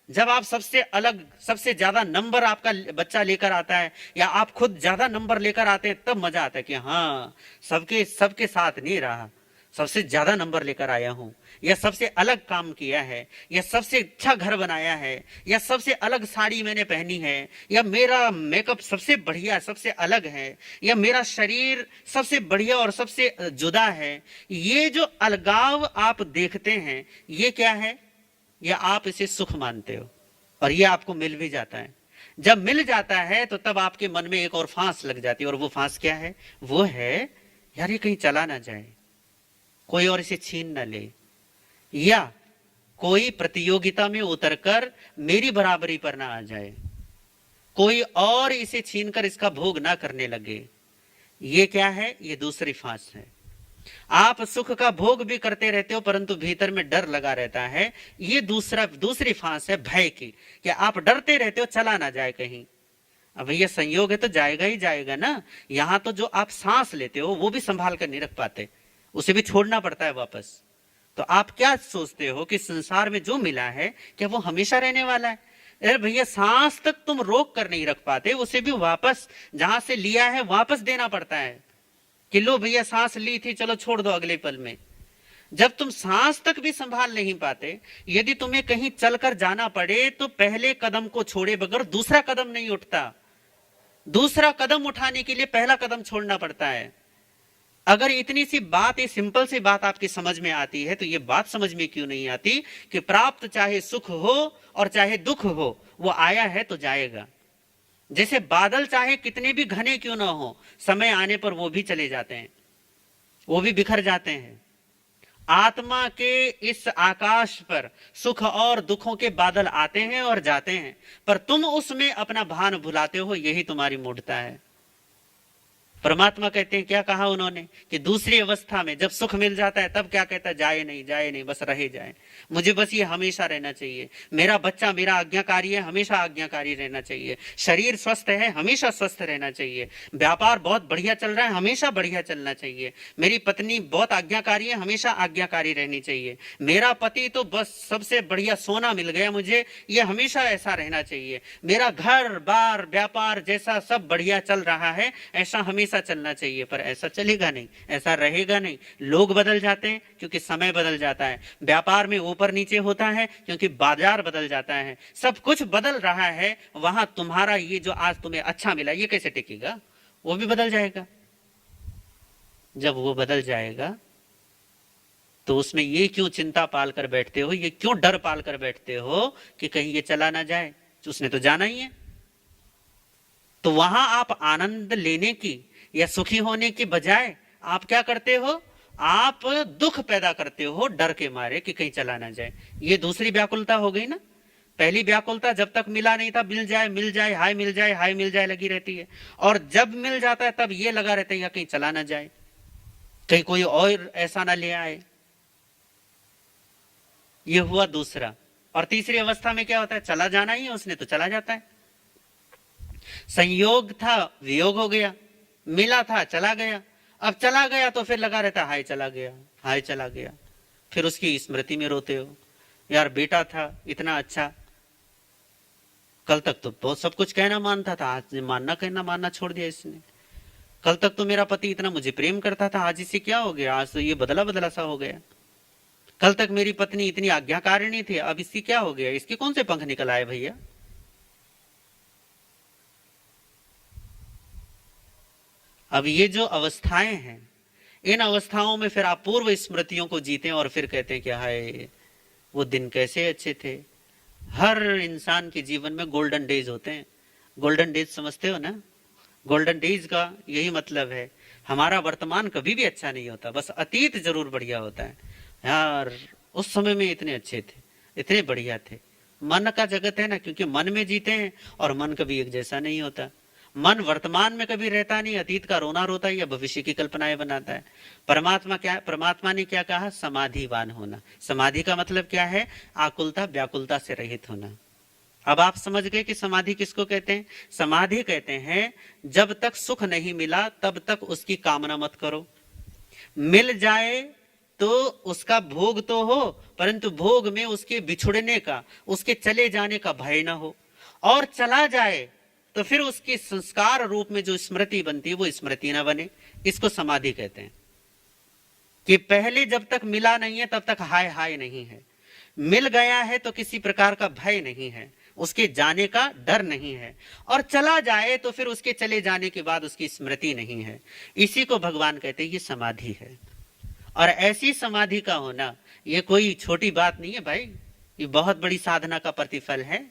[SPEAKER 3] जब आप सबसे अलग, सबसे ज्यादा नंबर आपका बच्चा लेकर आता है, या आप खुद ज्यादा नंबर लेकर आते हैं, तब मजा आता है कि हाँ सबके साथ नहीं रहा, सबसे ज्यादा नंबर लेकर आया हूं, या सबसे अलग काम किया है, या सबसे अच्छा घर बनाया है, या सबसे अलग साड़ी मैंने पहनी है, या मेरा मेकअप सबसे बढ़िया सबसे अलग है, या मेरा शरीर सबसे बढ़िया और सबसे जुदा है। ये जो अलगाव आप देखते हैं ये क्या है? या आप इसे सुख मानते हो, और ये आपको मिल भी जाता है। जब मिल जाता है तो तब आपके मन में एक और फांस लग जाती है, और वो फांस क्या है? वो है यार ये कहीं चला ना जाए, कोई और इसे छीन ना ले, या कोई प्रतियोगिता में उतरकर मेरी बराबरी पर ना आ जाए, कोई और इसे छीनकर इसका भोग ना करने लगे। ये क्या है? ये दूसरी फांस है। आप सुख का भोग भी करते रहते हो परंतु भीतर में डर लगा रहता है, ये दूसरी फांस है भय की, कि आप डरते रहते हो चला ना जाए कहीं। अब ये संयोग है तो जाएगा ही जाएगा ना। यहां तो जो आप सांस लेते हो वो भी संभाल कर नहीं रख पाते, उसे भी छोड़ना पड़ता है वापस। तो आप क्या सोचते हो कि संसार में जो मिला है क्या वो हमेशा रहने वाला है? अरे भैया सांस तक तुम रोक कर नहीं रख पाते, उसे भी वापस जहां से लिया है वापस देना पड़ता है कि लो भैया सांस ली थी चलो छोड़ दो अगले पल में। जब तुम सांस तक भी संभाल नहीं पाते, यदि तुम्हें कहीं चलकर जाना पड़े तो पहले कदम को छोड़े बगैर दूसरा कदम नहीं उठता। दूसरा कदम उठाने के लिए पहला कदम छोड़ना पड़ता है। अगर इतनी सी बात, ये सिंपल सी बात आपकी समझ में आती है तो ये बात समझ में क्यों नहीं आती कि प्राप्त चाहे सुख हो और चाहे दुख हो, वो आया है तो जाएगा। जैसे बादल चाहे कितने भी घने क्यों ना हो, समय आने पर वो भी चले जाते हैं, वो भी बिखर जाते हैं। आत्मा के इस आकाश पर सुख और दुखों के बादल आते हैं और जाते हैं, पर तुम उसमें अपना भान भुलाते हो, यही तुम्हारी मूढ़ता है। परमात्मा कहते हैं, क्या कहा उन्होंने कि दूसरी अवस्था में जब सुख मिल जाता है तब क्या कहता है? जाए नहीं बस रहे जाए, मुझे बस ये हमेशा रहना चाहिए। मेरा बच्चा मेरा आज्ञाकारी है, हमेशा आज्ञाकारी रहना चाहिए। शरीर स्वस्थ है, हमेशा स्वस्थ रहना चाहिए। व्यापार बहुत बढ़िया चल रहा है, हमेशा बढ़िया चलना चाहिए। मेरी पत्नी बहुत आज्ञाकारी है, हमेशा आज्ञाकारी रहनी चाहिए। मेरा पति तो बस सबसे बढ़िया सोना मिल गया मुझे, ये हमेशा ऐसा रहना चाहिए। मेरा घर बार व्यापार जैसा सब बढ़िया चल रहा है, ऐसा हमेशा चलना चाहिए। पर ऐसा चलेगा नहीं, ऐसा रहेगा नहीं। लोग बदल जाते हैं क्योंकि समय बदल जाता है, व्यापार में ऊपर नीचे होता है क्योंकि बाजार बदल जाता है, सब कुछ बदल रहा है। वहां तुम्हारा ये जो आज तुम्हें अच्छा मिला ये कैसे टिकेगा? वो भी बदल जाएगा। जब वो बदल जाएगा तो उसमें ये क्यों चिंता पाल कर बैठते हो, ये क्यों डर पाल कर बैठते हो कि कहीं ये चला ना जाए? उसने तो जाना ही है। तो वहां आप आनंद लेने की या सुखी होने की बजाय आप क्या करते हो? आप दुख पैदा करते हो डर के मारे कि कहीं चला ना जाए। ये दूसरी व्याकुलता हो गई ना। पहली व्याकुलता जब तक मिला नहीं था, मिल जाए हाय मिल जाए लगी रहती है, और जब मिल जाता है तब ये लगा रहता है कहीं चला ना जाए, कहीं कोई और ऐसा ना ले आए। ये हुआ दूसरा। और तीसरी अवस्था में क्या होता है? चला जाना ही है, उसने तो चला जाता है। संयोग था वियोग हो गया, मिला था चला गया। अब चला गया तो फिर लगा रहता हाय चला गया। फिर उसकी स्मृति में रोते हो, यार बेटा था इतना अच्छा, कल तक तो बहुत सब कुछ कहना मानता था, आज कहना मानना छोड़ दिया इसने। कल तक तो मेरा पति इतना मुझे प्रेम करता था, आज इसे क्या हो गया? आज तो ये बदला सा हो गया। कल तक मेरी पत्नी इतनी आज्ञाकारिणी थी, अब इसकी क्या हो गया? इसके कौन से पंख निकल आए भैया? अब ये जो अवस्थाएं हैं, इन अवस्थाओं में फिर आप पूर्व स्मृतियों को जीते हैं और फिर कहते हैं कि हाय वो दिन कैसे अच्छे थे। हर इंसान के जीवन में गोल्डन डेज होते हैं। गोल्डन डेज समझते हो ना? गोल्डन डेज का यही मतलब है, हमारा वर्तमान कभी भी अच्छा नहीं होता, बस अतीत जरूर बढ़िया होता है। यार उस समय में इतने अच्छे थे, इतने बढ़िया थे। मन का जगत है ना, क्योंकि मन में जीते हैं और मन कभी एक जैसा नहीं होता। मन वर्तमान में कभी रहता नहीं, अतीत का रोना रोता है या भविष्य की कल्पनाएं बनाता है। परमात्मा ने क्या कहा? समाधिवान होना। समाधि का मतलब क्या है? आकुलता व्याकुलता से रहित होना। अब आप समझ गए कि समाधि किसको कहते हैं? समाधि कहते हैं जब तक सुख नहीं मिला तब तक उसकी कामना मत करो, मिल जाए तो उसका भोग तो हो, परंतु भोग में उसके बिछुड़ने का, उसके चले जाने का भय ना हो, और चला जाए तो फिर उसकी संस्कार रूप में जो स्मृति बनती है वो स्मृति ना बने। इसको समाधि कहते हैं। कि पहले जब तक मिला नहीं है तब तक हाय हाय नहीं है, मिल गया है तो किसी प्रकार का भय नहीं है, उसके जाने का डर नहीं है, और चला जाए तो फिर उसके चले जाने के बाद उसकी स्मृति नहीं है। इसी को भगवान कहते हैं ये समाधि है। और ऐसी समाधि का होना ये कोई छोटी बात नहीं है भाई, ये बहुत बड़ी साधना का प्रतिफल है,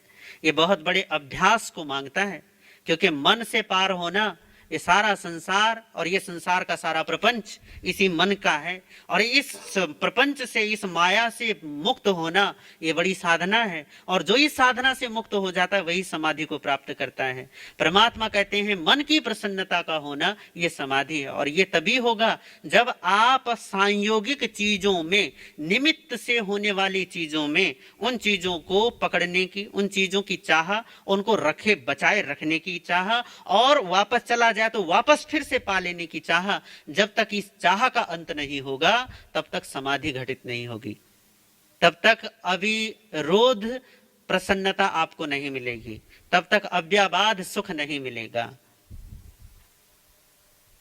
[SPEAKER 3] ये बहुत बड़े अभ्यास को मांगता है। क्योंकि मन से पार होना, ये सारा संसार और ये संसार का सारा प्रपंच इसी मन का है, और इस प्रपंच से, इस माया से मुक्त होना ये बड़ी साधना है। और जो इस साधना से मुक्त हो जाता है वही समाधि को प्राप्त करता है। परमात्मा कहते हैं मन की प्रसन्नता का होना ये समाधि है। और ये तभी होगा जब आप सांयोगिक चीजों में, निमित्त से होने वाली चीजों में, उन चीजों को पकड़ने की, उन चीजों की चाह, उनको रखे बचाए रखने की चाह, और वापस चला जाए तो वापस फिर से पा लेने की चाह, जब तक इस चाह का अंत नहीं होगा तब तक समाधि घटित नहीं होगी। तब तक अविरोध प्रसन्नता आपको नहीं मिलेगी, तब तक अव्याबाध सुख नहीं मिलेगा।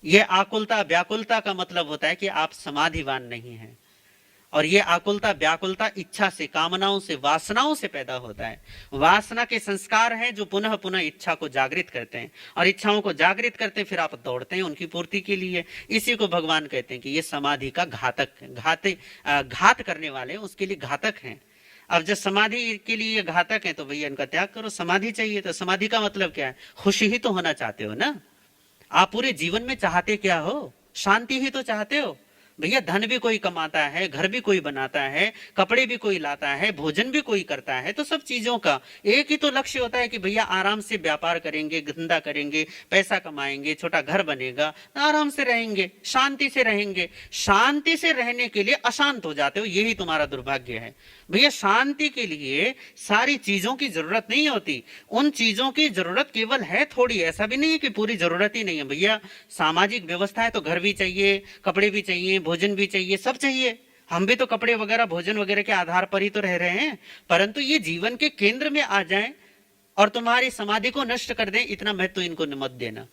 [SPEAKER 3] यह आकुलता व्याकुलता का मतलब होता है कि आप समाधिवान नहीं हैं। और ये आकुलता व्याकुलता इच्छा से, कामनाओं से, वासनाओं से पैदा होता है। वासना के संस्कार हैं जो पुनः पुनः इच्छा को जागृत करते हैं, और इच्छाओं को जागृत करते हैं, फिर आप दौड़ते हैं उनकी पूर्ति के लिए। इसी को भगवान कहते हैं कि ये समाधि का घात करने वाले, उसके लिए घातक हैं। अब जब समाधि के लिए घातक है तो भैया इनका त्याग करो। समाधि चाहिए तो समाधि का मतलब क्या है? खुशी ही तो होना चाहते हो ना। आप पूरे जीवन में चाहते क्या हो? शांति ही तो चाहते हो भैया। धन भी कोई कमाता है, घर भी कोई बनाता है, कपड़े भी कोई लाता है, भोजन भी कोई करता है, तो सब चीजों का एक ही तो लक्ष्य होता है कि भैया आराम से व्यापार करेंगे, धंधा करेंगे, पैसा कमाएंगे, छोटा घर बनेगा, आराम से रहेंगे, शांति से रहेंगे। शांति से रहने के लिए अशांत हो जाते हो, यही तुम्हारा दुर्भाग्य है भैया। शांति के लिए सारी चीजों की जरूरत नहीं होती, उन चीजों की जरूरत केवल है थोड़ी। ऐसा भी नहीं है कि पूरी जरूरत ही नहीं है भैया। सामाजिक व्यवस्था है तो घर भी चाहिए, कपड़े भी चाहिए, भोजन भी चाहिए, सब चाहिए। हम भी तो कपड़े वगैरह, भोजन वगैरह के आधार पर ही तो रह रहे हैं। परंतु ये जीवन के केंद्र में आ जाएं और तुम्हारी समाधि को नष्ट कर दें, इतना महत्व इनको मत देना।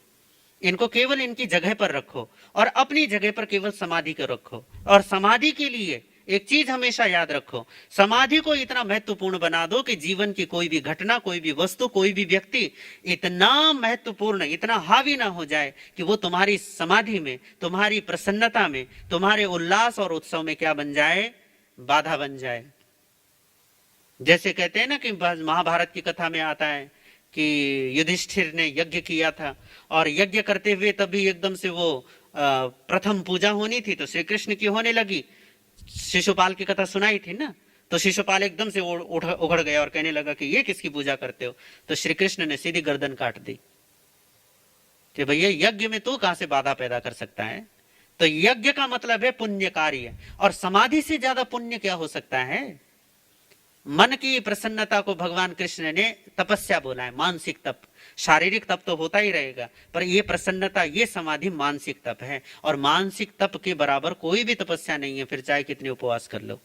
[SPEAKER 3] इनको केवल इनकी जगह पर रखो और अपनी जगह पर केवल समाधि को रखो। और समाधि के लिए एक चीज हमेशा याद रखो, समाधि को इतना महत्वपूर्ण बना दो कि जीवन की कोई भी घटना, कोई भी वस्तु, कोई भी व्यक्ति इतना महत्वपूर्ण, इतना हावी ना हो जाए कि वो तुम्हारी समाधि में, तुम्हारी प्रसन्नता में, तुम्हारे उल्लास और उत्सव में क्या बन जाए? बाधा बन जाए। जैसे कहते हैं ना कि महाभारत की कथा में आता है कि युधिष्ठिर ने यज्ञ किया था, और यज्ञ करते हुए तभी एकदम से वो प्रथम पूजा होनी थी तो श्री कृष्ण की होने लगी। शिशुपाल की कथा सुनाई थी ना, तो शिशुपाल एकदम से उघड़ गया और कहने लगा कि ये किसकी पूजा करते हो? तो श्री कृष्ण ने सीधी गर्दन काट दी कि भैया यज्ञ में तू कहां से बाधा पैदा कर सकता है? तो यज्ञ का मतलब है पुण्य कार्य, और समाधि से ज्यादा पुण्य क्या हो सकता है? मन की प्रसन्नता को भगवान कृष्ण ने तपस्या बोला है, मानसिक तप। शारीरिक तप तो होता ही रहेगा, पर ये प्रसन्नता, ये समाधि मानसिक तप है। और मानसिक तप के बराबर कोई भी तपस्या नहीं है, फिर चाहे कितने उपवास कर लो।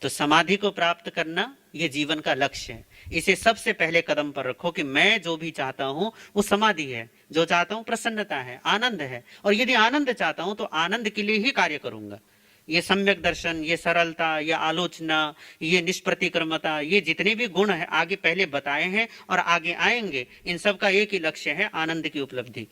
[SPEAKER 3] तो समाधि को प्राप्त करना ये जीवन का लक्ष्य है। इसे सबसे पहले कदम पर रखो कि मैं जो भी चाहता हूं वो समाधि है, जो चाहता हूं प्रसन्नता है, आनंद है। और यदि आनंद चाहता हूं तो आनंद के लिए ही कार्य करूंगा। ये सम्यक दर्शन, ये सरलता, ये आलोचना, ये निष्प्रतिक्रमता, ये जितने भी गुण है आगे पहले बताए हैं और आगे आएंगे, इन सब का एक ही लक्ष्य है, आनंद की उपलब्धि।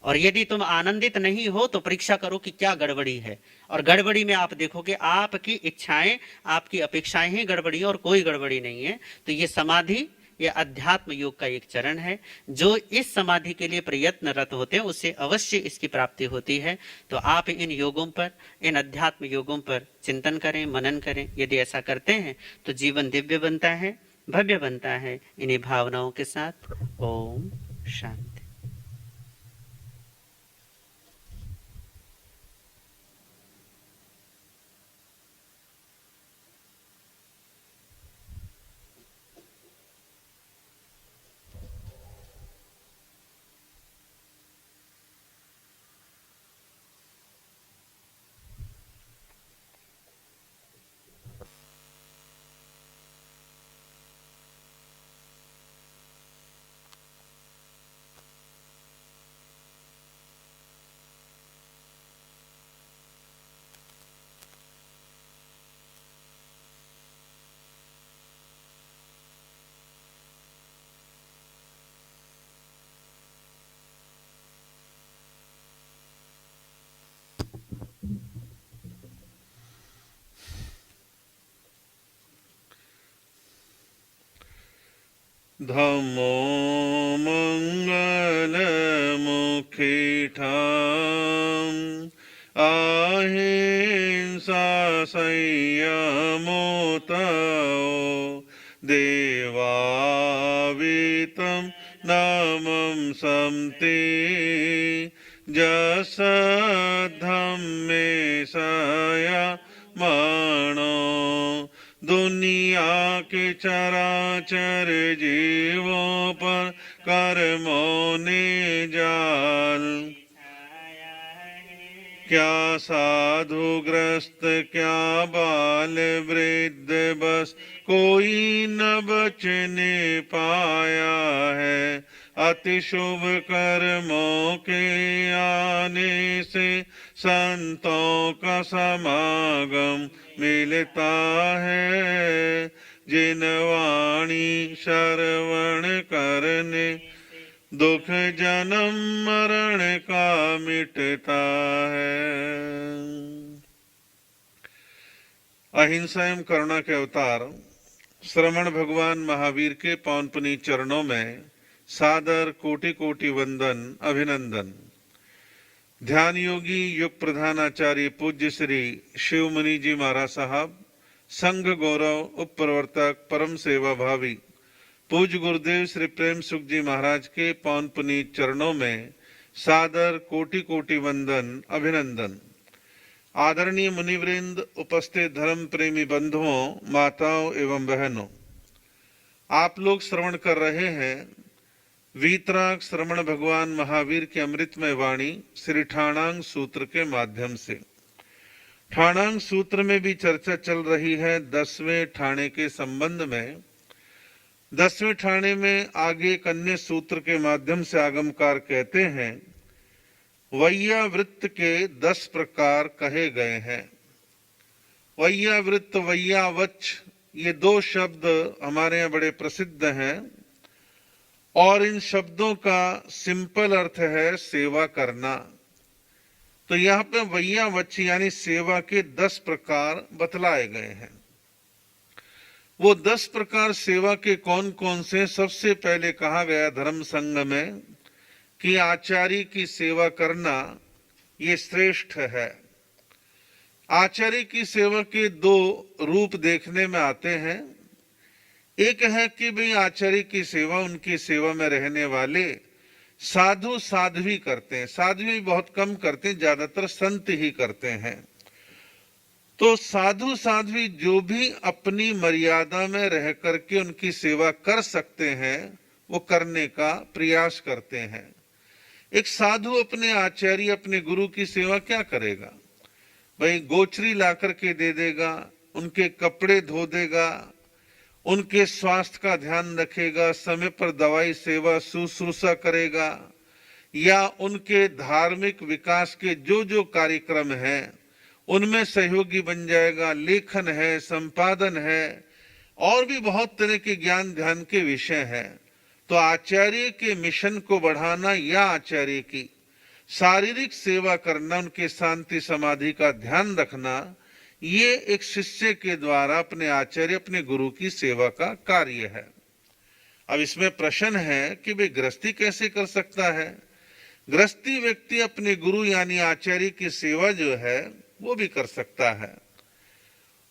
[SPEAKER 3] और यदि तुम आनंदित नहीं हो तो परीक्षा करो कि क्या गड़बड़ी है। और गड़बड़ी में आप देखोगे आपकी इच्छाएं, आपकी अपेक्षाएं ही गड़बड़ी और कोई गड़बड़ी नहीं है। तो ये समाधि ये अध्यात्म योग का एक चरण है। जो इस समाधि के लिए प्रयत्नरत होते हैं उससे अवश्य इसकी प्राप्ति होती है। तो आप इन योगों पर, इन अध्यात्म योगों पर चिंतन करें, मनन करें। यदि ऐसा करते हैं तो जीवन दिव्य बनता है, भव्य बनता है। इन्हीं भावनाओं के साथ ओम शांति।
[SPEAKER 2] धम्मो मंगलमुखिठाम् अहिंसा संयमो तयो देवावितं नामं संति जसद्धम्मे संयमानो दुनिया के चराचर जीवों पर कर्मों ने जाल। क्या साधुग्रस्त क्या बाल वृद्ध बस कोई न बचने पाया है। अति शुभ कर्मों के आने से संतों का समागम मिलता है। जिन वाणी श्रवण करने दुख जन्म मरण का मिटता है। अहिंसा एवं करुणा के अवतार श्रवण भगवान महावीर के पावन पुनीत चरणों में सादर कोटि कोटि वंदन अभिनंदन। ध्यान योगी युग प्रधानाचार्य पूज्य श्री शिव मुनि जी महाराज साहब, संघ गौरव उप प्रवर्तक परम सेवा भावी पूज्य गुरुदेव श्री प्रेम सुख जी महाराज के पावन पुनीत चरणों में सादर कोटि कोटि वंदन अभिनंदन। आदरणीय मुनिवृंद, उपस्थित धर्म प्रेमी बंधुओं, माताओं एवं बहनों, आप लोग श्रवण कर रहे हैं वीतराग श्रवण भगवान महावीर की अमृतमय वाणी श्री ठाणांग सूत्र के माध्यम से। ठाणांग सूत्र में भी चर्चा चल रही है 10वें ठाणे के संबंध में। 10वें ठाणे में आगे कन्या सूत्र के माध्यम से आगमकार कहते हैं वैयावृत्त के 10 प्रकार कहे गए हैं। वैयावृत्त, वैयावच, ये 2 शब्द हमारे यहाँ बड़े प्रसिद्ध हैं और इन शब्दों का सिंपल अर्थ है सेवा करना। तो यहाँ पे वैयावच यानी सेवा के 10 प्रकार बतलाए गए हैं। वो 10 प्रकार सेवा के कौन कौन से? सबसे पहले कहा गया धर्म संघ में कि आचार्य की सेवा करना ये श्रेष्ठ है। आचार्य की सेवा के 2 रूप देखने में आते हैं। एक है कि भाई आचार्य की सेवा उनकी सेवा में रहने वाले साधु साध्वी करते हैं। साध्वी बहुत कम करते हैं, ज्यादातर संत ही करते हैं। तो साधु साध्वी जो भी अपनी मर्यादा में रह करके उनकी सेवा कर सकते हैं वो करने का प्रयास करते हैं। एक साधु अपने आचार्य अपने गुरु की सेवा क्या करेगा? भाई गोचरी ला करके दे देगा, उनके कपड़े धो देगा, उनके स्वास्थ्य का ध्यान रखेगा, समय पर दवाई सेवा शुश्रूषा करेगा, या उनके धार्मिक विकास के जो जो कार्यक्रम हैं उनमें सहयोगी बन जाएगा। लेखन है, संपादन है और भी बहुत तरह के ज्ञान ध्यान के विषय हैं। तो आचार्य के मिशन को बढ़ाना या आचार्य की शारीरिक सेवा करना, उनके शांति समाधि का ध्यान रखना, ये एक शिष्य के द्वारा अपने आचार्य अपने गुरु की सेवा का कार्य है। अब इसमें प्रश्न है कि वे गृहस्थी कैसे कर सकता है। गृहस्थी व्यक्ति अपने गुरु यानी आचार्य की सेवा जो है वो भी कर सकता है।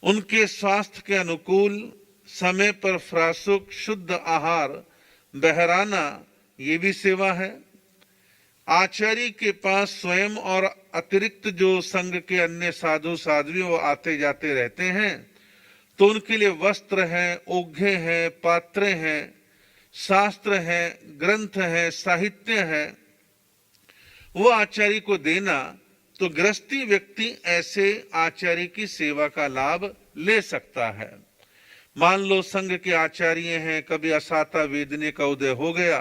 [SPEAKER 2] उनके स्वास्थ्य के अनुकूल समय पर फ्रासुक शुद्ध आहार बहराना ये भी सेवा है। आचार्य के पास स्वयं और अतिरिक्त जो संघ के अन्य साधु साध्वी वो आते जाते रहते हैं तो उनके लिए वस्त्र है, ओघे हैं, पात्रे हैं, शास्त्र है, ग्रंथ है, साहित्य है, वो आचार्य को देना। तो गृहस्थी व्यक्ति ऐसे आचार्य की सेवा का लाभ ले सकता है। मान लो संघ के आचार्य हैं, कभी असाता वेदने का उदय हो गया,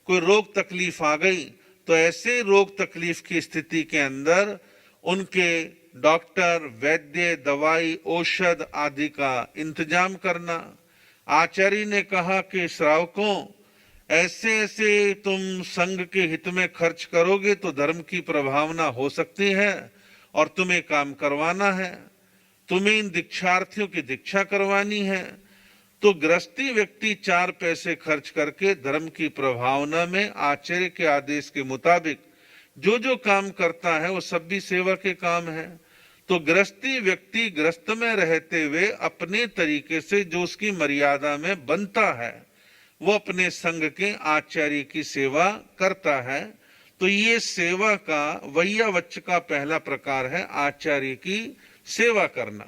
[SPEAKER 2] कोई रोग तकलीफ आ गई, तो ऐसे रोग तकलीफ की स्थिति के अंदर उनके डॉक्टर, वैद्य, दवाई, औषध आदि का इंतजाम करना। आचार्य ने कहा कि श्रावकों, ऐसे ऐसे तुम संघ के हित में खर्च करोगे तो धर्म की प्रभावना हो सकती है और तुम्हें काम करवाना है, तुम्हें इन दीक्षार्थियों की दीक्षा करवानी है। तो गृहस्थी व्यक्ति 4 पैसे खर्च करके धर्म की प्रभावना में आचार्य के आदेश के मुताबिक जो जो काम करता है वो सब भी सेवा के काम है। तो गृहस्थी व्यक्ति गृहस्थ में रहते हुए अपने तरीके से जो उसकी मर्यादा में बनता है वो अपने संघ के आचार्य की सेवा करता है। तो ये सेवा का वैयावच्च का पहला प्रकार है आचार्य की सेवा करना।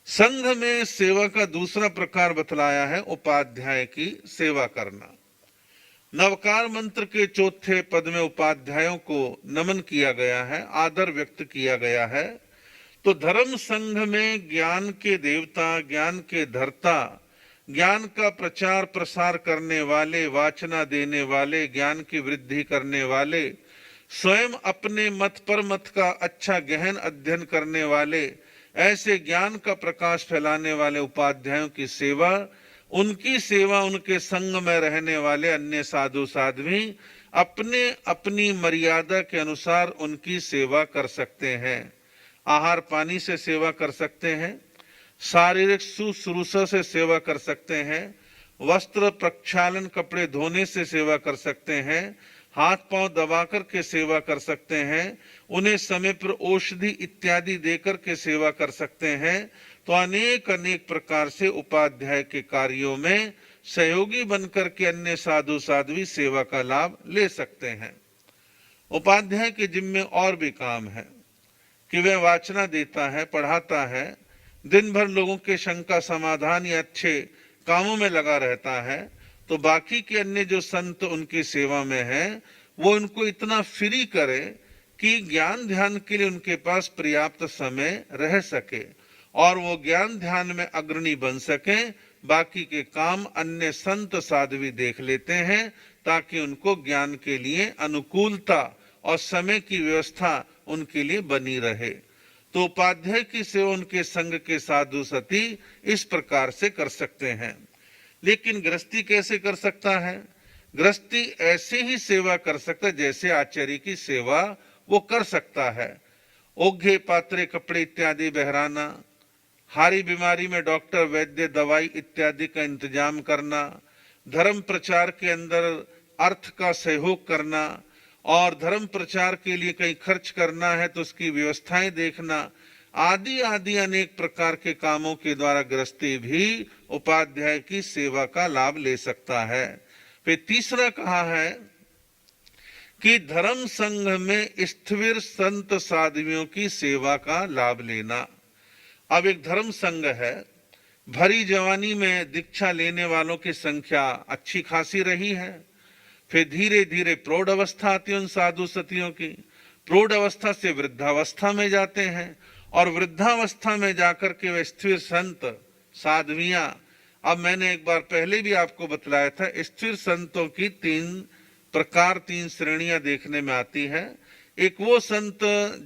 [SPEAKER 2] संघ में सेवा का दूसरा प्रकार बतलाया है उपाध्याय की सेवा करना। नवकार मंत्र के चौथे पद में उपाध्यायों को नमन किया गया है, आदर व्यक्त किया गया है। तो धर्म संघ में ज्ञान के देवता, ज्ञान के धर्ता, ज्ञान का प्रचार प्रसार करने वाले, वाचना देने वाले, ज्ञान की वृद्धि करने वाले, स्वयं अपने मत पर मत का अच्छा गहन अध्ययन करने वाले, ऐसे ज्ञान का प्रकाश फैलाने वाले उपाध्यायों की सेवा, उनकी सेवा उनके संग में रहने वाले अन्य साधु साध्वी अपने अपनी मर्यादा के अनुसार उनकी सेवा कर सकते हैं। आहार पानी से सेवा कर सकते हैं, शारीरिक शुश्रूषा से सेवा कर सकते हैं, वस्त्र प्रक्षालन कपड़े धोने से सेवा कर सकते हैं, हाथ पांव दबाकर के सेवा कर सकते हैं, उन्हें समय पर औषधि इत्यादि देकर के सेवा कर सकते हैं। तो अनेक अनेक प्रकार से उपाध्याय के कार्यों में सहयोगी बनकर के अन्य साधु साध्वी सेवा का लाभ ले सकते हैं। उपाध्याय के जिम्मे और भी काम है कि वह वाचना देता है, पढ़ाता है, दिन भर लोगों के शंका समाधान या अच्छे कामों में लगा रहता है। तो बाकी के अन्य जो संत उनकी सेवा में हैं वो उनको इतना फ्री करे कि ज्ञान ध्यान के लिए उनके पास पर्याप्त समय रह सके और वो ज्ञान ध्यान में अग्रणी बन सके। बाकी के काम अन्य संत साध्वी देख लेते हैं ताकि उनको ज्ञान के लिए अनुकूलता और समय की व्यवस्था उनके लिए बनी रहे। तो उपाध्याय की सेवा उनके संग के साधु सती इस प्रकार से कर सकते हैं। लेकिन गृहस्थी कैसे कर सकता है? गृहस्थी ऐसे ही सेवा कर सकता है जैसे आचार्य की सेवा वो कर सकता है। ओघे पात्रे कपड़े इत्यादि बहराना, हारी बीमारी में डॉक्टर वैद्य दवाई इत्यादि का इंतजाम करना, धर्म प्रचार के अंदर अर्थ का सहयोग करना और धर्म प्रचार के लिए कहीं खर्च करना है तो उसकी व्यवस्थाएं देखना, आदि आदि अनेक प्रकार के कामों के द्वारा गृहस्थी भी उपाध्याय की सेवा का लाभ ले सकता है। फिर तीसरा कहा है कि धर्म संघ में स्थिर संत साध्वियों की सेवा का लाभ लेना। अब एक धर्म संघ है, भरी जवानी में दीक्षा लेने वालों की संख्या अच्छी खासी रही है। फिर धीरे धीरे प्रौढ़ अवस्था आती है उन साधु सतियों की, प्रौढ़ अवस्था से वृद्धावस्था में जाते हैं और वृद्धावस्था में जाकर के वे स्थिर संत साध्वियां, अब मैंने एक बार पहले भी आपको बतलाया था, स्थिर संतों की 3 श्रेणियां देखने में आती है। एक वो संत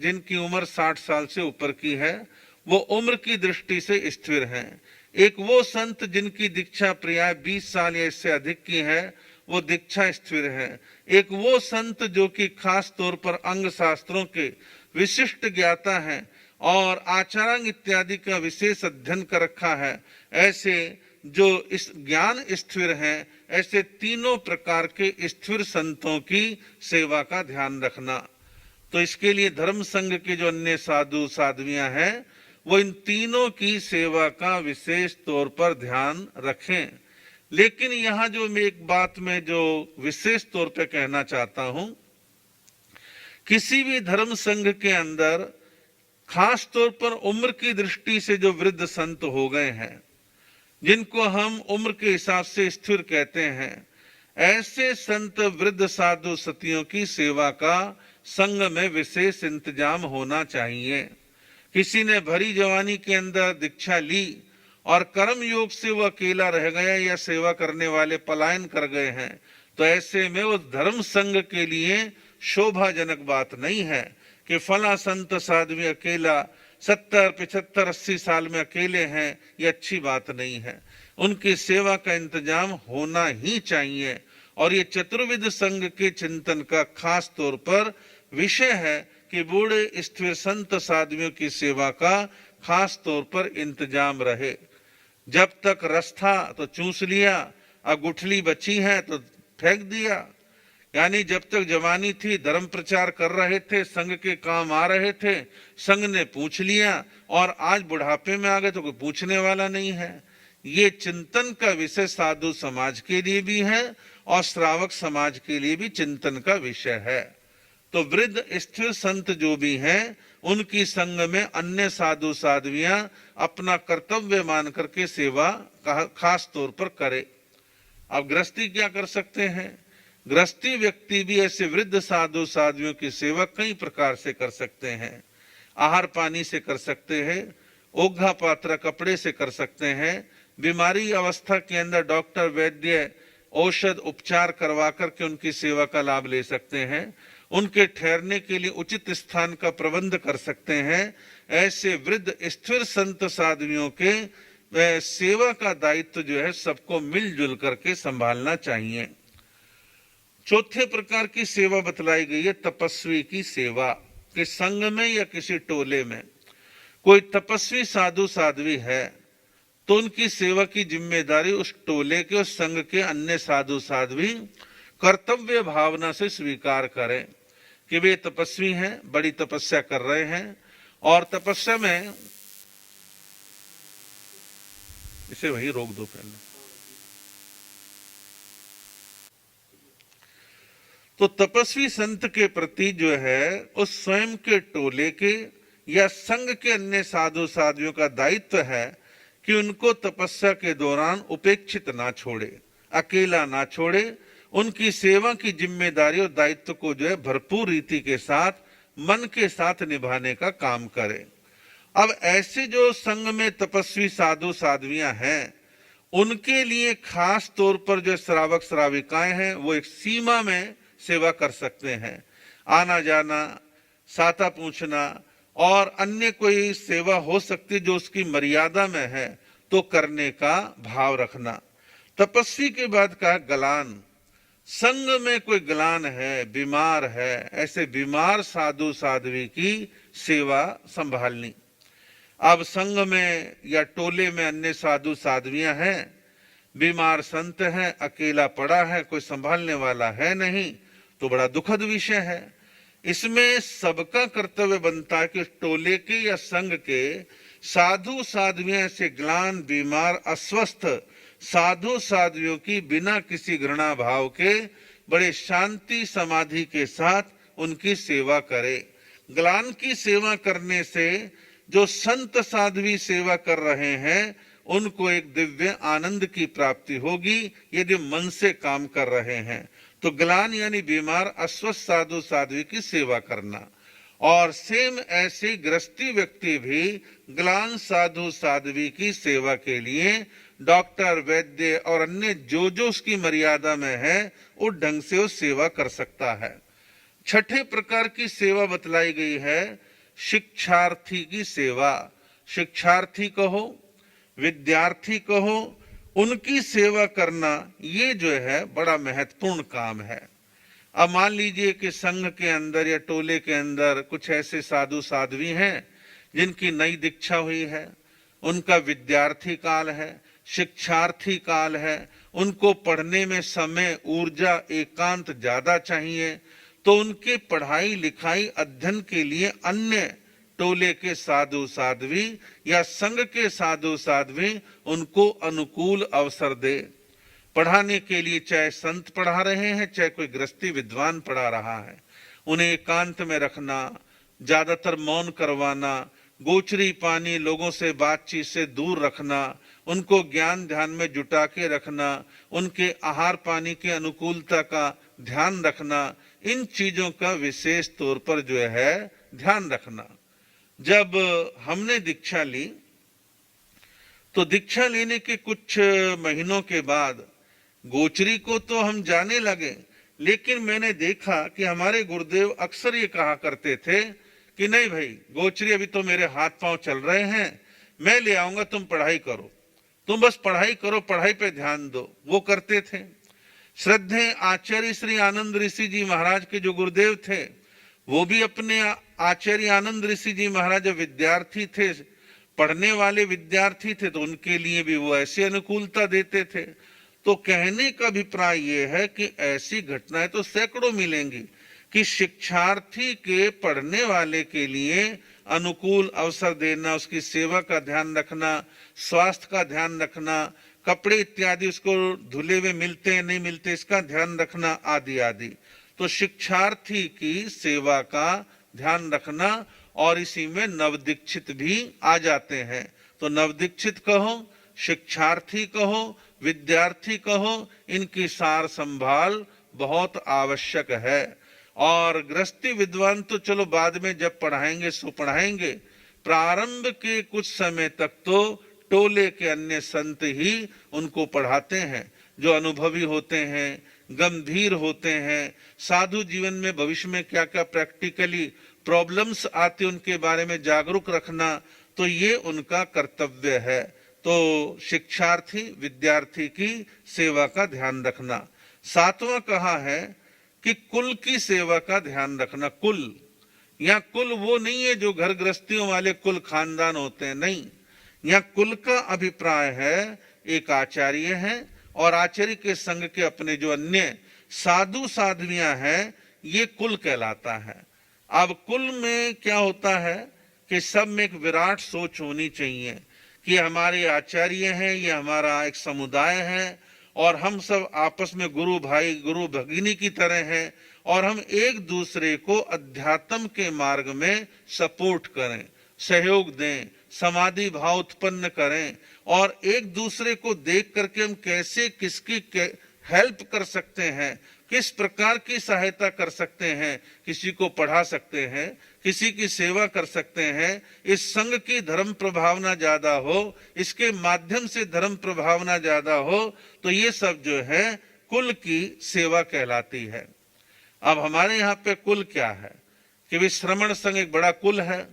[SPEAKER 2] जिनकी उम्र 60 साल से ऊपर की है, वो उम्र की दृष्टि से स्थिर हैं। एक वो संत जिनकी दीक्षा प्राय 20 साल या इससे अधिक की है, वो दीक्षा स्थिर है। एक वो संत जो कि खास तौर पर अंग शास्त्रों के विशिष्ट ज्ञाता हैं और आचारांग इत्यादि का विशेष अध्ययन कर रखा है, ऐसे जो इस ज्ञान स्थिर हैं, ऐसे तीनों प्रकार के स्थिर संतों की सेवा का ध्यान रखना। तो इसके लिए धर्म संघ के जो अन्य साधु साध्वियां हैं, वो इन तीनों की सेवा का विशेष तौर पर ध्यान रखें। लेकिन यहाँ जो मैं एक बात में जो विशेष तौर पे कहना चाहता हूं, किसी भी धर्म संघ के अंदर खास तौर पर उम्र की दृष्टि से जो वृद्ध संत हो गए हैं, जिनको हम उम्र के हिसाब से स्थिर कहते हैं, ऐसे संत वृद्ध साधु सतियों की सेवा का संघ में विशेष इंतजाम होना चाहिए। किसी ने भरी जवानी के अंदर दीक्षा ली और कर्म योग से वो अकेला रह गया या सेवा करने वाले पलायन कर गए हैं, तो ऐसे में उस धर्म संघ के लिए शोभाजनक बात नहीं है कि फला संत साध्वी अकेला 70, 75, 80 साल में अकेले हैं, ये अच्छी बात नहीं है। उनकी सेवा का इंतजाम होना ही चाहिए। और ये चतुर्विध संघ के चिंतन का खास तौर पर विषय है कि बूढ़े स्थिर संत साध्वियों की सेवा का खास तौर पर इंतजाम रहे। जब तक रस था तो चूस लिया, अब गुठली बची है तो फेंक दिया। यानी जब तक जवानी थी, धर्म प्रचार कर रहे थे, संघ के काम आ रहे थे, संघ ने पूछ लिया, और आज बुढ़ापे में आ गए तो कोई पूछने वाला नहीं है। ये चिंतन का विषय साधु समाज के लिए भी है और श्रावक समाज के लिए भी चिंतन का विषय है। तो वृद्ध स्थिर संत जो भी हैं, उनकी संग में अन्य साधु साध्वियां अपना कर्तव्य मान करके सेवा खास तौर पर करे। अब गृहस्थी क्या कर सकते हैं? गृहस्थी व्यक्ति भी ऐसे वृद्ध साधु साध्वियों की सेवा कई प्रकार से कर सकते हैं। आहार पानी से कर सकते हैं, ओघा पात्र कपड़े से कर सकते हैं, बीमारी अवस्था के अंदर डॉक्टर वैद्य औषध उपचार करवा करके उनकी सेवा का लाभ ले सकते हैं, उनके ठहरने के लिए उचित स्थान का प्रबंध कर सकते हैं। ऐसे वृद्ध स्थिर संत साध्वियों के सेवा का दायित्व जो है सबको मिलजुल करके संभालना चाहिए। चौथे प्रकार की सेवा बतलाई गई है तपस्वी की सेवा। कि संघ में या किसी टोले में कोई तपस्वी साधु साध्वी है तो उनकी सेवा की जिम्मेदारी उस टोले के, उस संघ के अन्य साधु साध्वी कर्तव्य भावना से स्वीकार करें कि वे तपस्वी हैं, बड़ी तपस्या कर रहे हैं, और तपस्या में इसे वही रोक दो पहले। तो तपस्वी संत के प्रति जो है उस स्वयं के टोले के या संघ के अन्य साधु साध्वियों का दायित्व है कि उनको तपस्या के दौरान उपेक्षित ना छोड़े, अकेला ना छोड़े, उनकी सेवा की जिम्मेदारी और दायित्व को जो है भरपूर रीति के साथ, मन के साथ निभाने का काम करे। अब ऐसे जो संघ में तपस्वी साधु साध्वियां हैं, उनके लिए खास तौर पर जो श्रावक श्राविकाएं हैं, वो एक सीमा में सेवा कर सकते हैं। आना जाना, साता पूछना और अन्य कोई सेवा हो सकती जो उसकी मर्यादा में है तो करने का भाव रखना। तपस्वी के बाद कहा गलान। संघ में कोई गलान है, बीमार है, ऐसे बीमार साधु साध्वी की सेवा संभालनी। अब संघ में या टोले में अन्य साधु साध्वियां हैं, बीमार संत है, अकेला पड़ा है, कोई संभालने वाला है नहीं, तो बड़ा दुखद विषय है। इसमें सबका कर्तव्य बनता है कि टोले के या संघ के साधु साध्वियां से ग्लान, बीमार, अस्वस्थ साधु साध्वियों की बिना किसी घृणा भाव के बड़े शांति समाधि के साथ उनकी सेवा करे। ग्लान की सेवा करने से जो संत साध्वी सेवा कर रहे हैं उनको एक दिव्य आनंद की प्राप्ति होगी यदि मन से काम कर रहे हैं। तो ग्लान यानी बीमार अस्वस्थ साधु साध्वी की सेवा करना। और सेम ऐसे गृहस्थी व्यक्ति भी ग्लान साधु साध्वी की सेवा के लिए डॉक्टर, वैद्य और अन्य जो उसकी मर्यादा में है उस ढंग से वो सेवा कर सकता है। छठे प्रकार की सेवा बतलाई गई है शिक्षार्थी की सेवा। शिक्षार्थी कहो, विद्यार्थी कहो, उनकी सेवा करना ये जो है बड़ा महत्वपूर्ण काम है। अब मान लीजिए कि संघ के अंदर या टोले के अंदर कुछ ऐसे साधु साध्वी हैं जिनकी नई दीक्षा हुई है, उनका विद्यार्थी काल है, शिक्षार्थी काल है, उनको पढ़ने में समय, ऊर्जा, एकांत ज्यादा चाहिए, तो उनके पढ़ाई लिखाई अध्ययन के लिए अन्य टोले के साधु साध्वी या संघ के साधु साध्वी उनको अनुकूल अवसर दे। पढ़ाने के लिए चाहे संत पढ़ा रहे हैं, चाहे कोई गृहस्थी विद्वान पढ़ा रहा है, उन्हें एकांत में रखना, ज्यादातर मौन करवाना, गोचरी पानी, लोगों से बातचीत से दूर रखना, उनको ज्ञान ध्यान में जुटा के रखना, उनके आहार पानी की अनुकूलता का ध्यान रखना, इन चीजों का विशेष तौर पर जो है ध्यान रखना। जब हमने दीक्षा ली तो दीक्षा लेने के कुछ महीनों के बाद गोचरी को तो हम जाने लगे, लेकिन मैंने देखा कि हमारे गुरुदेव अक्सर ये कहा करते थे कि नहीं भाई, गोचरी अभी तो मेरे हाथ पांव चल रहे हैं, मैं ले आऊंगा, तुम पढ़ाई करो, तुम बस पढ़ाई करो, पढ़ाई पे ध्यान दो। वो करते थे। श्रद्धेय आचार्य श्री आनंद ऋषि जी महाराज के जो गुरुदेव थे, वो भी अपने आचार्य आनंद ऋषि जी महाराज विद्यार्थी थे, पढ़ने वाले विद्यार्थी थे, तो उनके लिए भी वो ऐसी अनुकूलता देते थे। तो कहने का अभिप्राय ये है कि ऐसी घटनाएं तो सैकड़ों मिलेंगी कि शिक्षार्थी के पढ़ने वाले के लिए अनुकूल अवसर देना, उसकी सेवा का ध्यान रखना, स्वास्थ्य का ध्यान रखना, कपड़े इत्यादि उसको धुले हुए मिलते हैं नहीं मिलते इसका ध्यान रखना, आदि आदि। तो शिक्षार्थी की सेवा का ध्यान रखना, और इसी में नवदीक्षित भी आ जाते हैं। तो नवदीक्षित कहो, शिक्षार्थी कहो, विद्यार्थी कहो, इनकी सार संभाल बहुत आवश्यक है। और गृहस्थी विद्वान तो चलो बाद में जब पढ़ाएंगे सो पढ़ाएंगे, प्रारंभ के कुछ समय तक तो टोले के अन्य संत ही उनको पढ़ाते हैं, जो अनुभवी होते हैं, गंभीर होते हैं, साधु जीवन में भविष्य में क्या क्या प्रैक्टिकली प्रॉब्लम्स आते उनके बारे में जागरूक रखना, तो ये उनका कर्तव्य है। तो शिक्षार्थी विद्यार्थी की सेवा का ध्यान रखना। सातवां कहा है कि कुल की सेवा का ध्यान रखना। कुल या कुल वो नहीं है जो घर गृहस्थियों वाले कुल खानदान होते हैं, नहीं, यहाँ कुल का अभिप्राय है एक आचार्य है और आचार्य के संग के अपने जो अन्य साधु साध्वियां हैं, ये कुल कहलाता है। अब कुल में क्या होता है कि सब में एक विराट सोच होनी चाहिए कि हमारे आचार्य हैं, ये हमारा एक समुदाय है और हम सब आपस में गुरु भाई गुरु भगिनी की तरह हैं, और हम एक दूसरे को अध्यात्म के मार्ग में सपोर्ट करें, सहयोग दें, समाधि भाव उत्पन्न करें, और एक दूसरे को देख करके हम कैसे किसकी हेल्प कर सकते हैं, किस प्रकार की सहायता कर सकते हैं, किसी को पढ़ा सकते हैं, किसी की सेवा कर सकते हैं, इस संघ की धर्म प्रभावना ज्यादा हो, इसके माध्यम से धर्म प्रभावना ज्यादा हो, तो ये सब जो है कुल की सेवा कहलाती है। अब हमारे यहाँ पे कुल क्या है कि विश्रमण संघ एक बड़ा कुल है,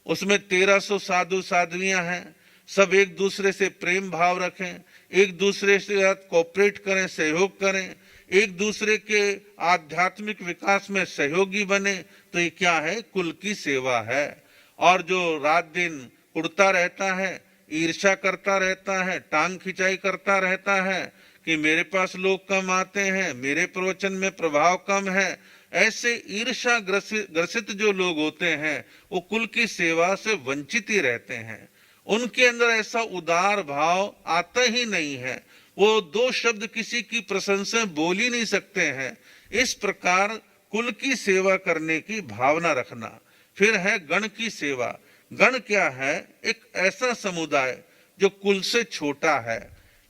[SPEAKER 2] उसमें 1300 साधु साध्वियां हैं, सब एक दूसरे से प्रेम भाव रखें, एक दूसरे से कोऑपरेट करें, सहयोग करें, एक दूसरे के आध्यात्मिक विकास में सहयोगी बने, तो ये क्या है, कुल की सेवा है। और जो रात दिन उड़ता रहता है, ईर्ष्या करता रहता है, टांग खिंचाई करता रहता है कि मेरे पास लोग कम आते हैं, मेरे प्रवचन में प्रभाव कम है, ऐसे ईर्ष्या ग्रसित जो लोग होते हैं वो कुल की सेवा से वंचित ही रहते हैं। उनके अंदर ऐसा उदार भाव आता ही नहीं है, वो दो शब्द किसी की प्रशंसा बोल ही नहीं सकते हैं। इस प्रकार कुल की सेवा करने की भावना रखना। फिर है गण की सेवा। गण क्या है, एक ऐसा समुदाय जो कुल से छोटा है,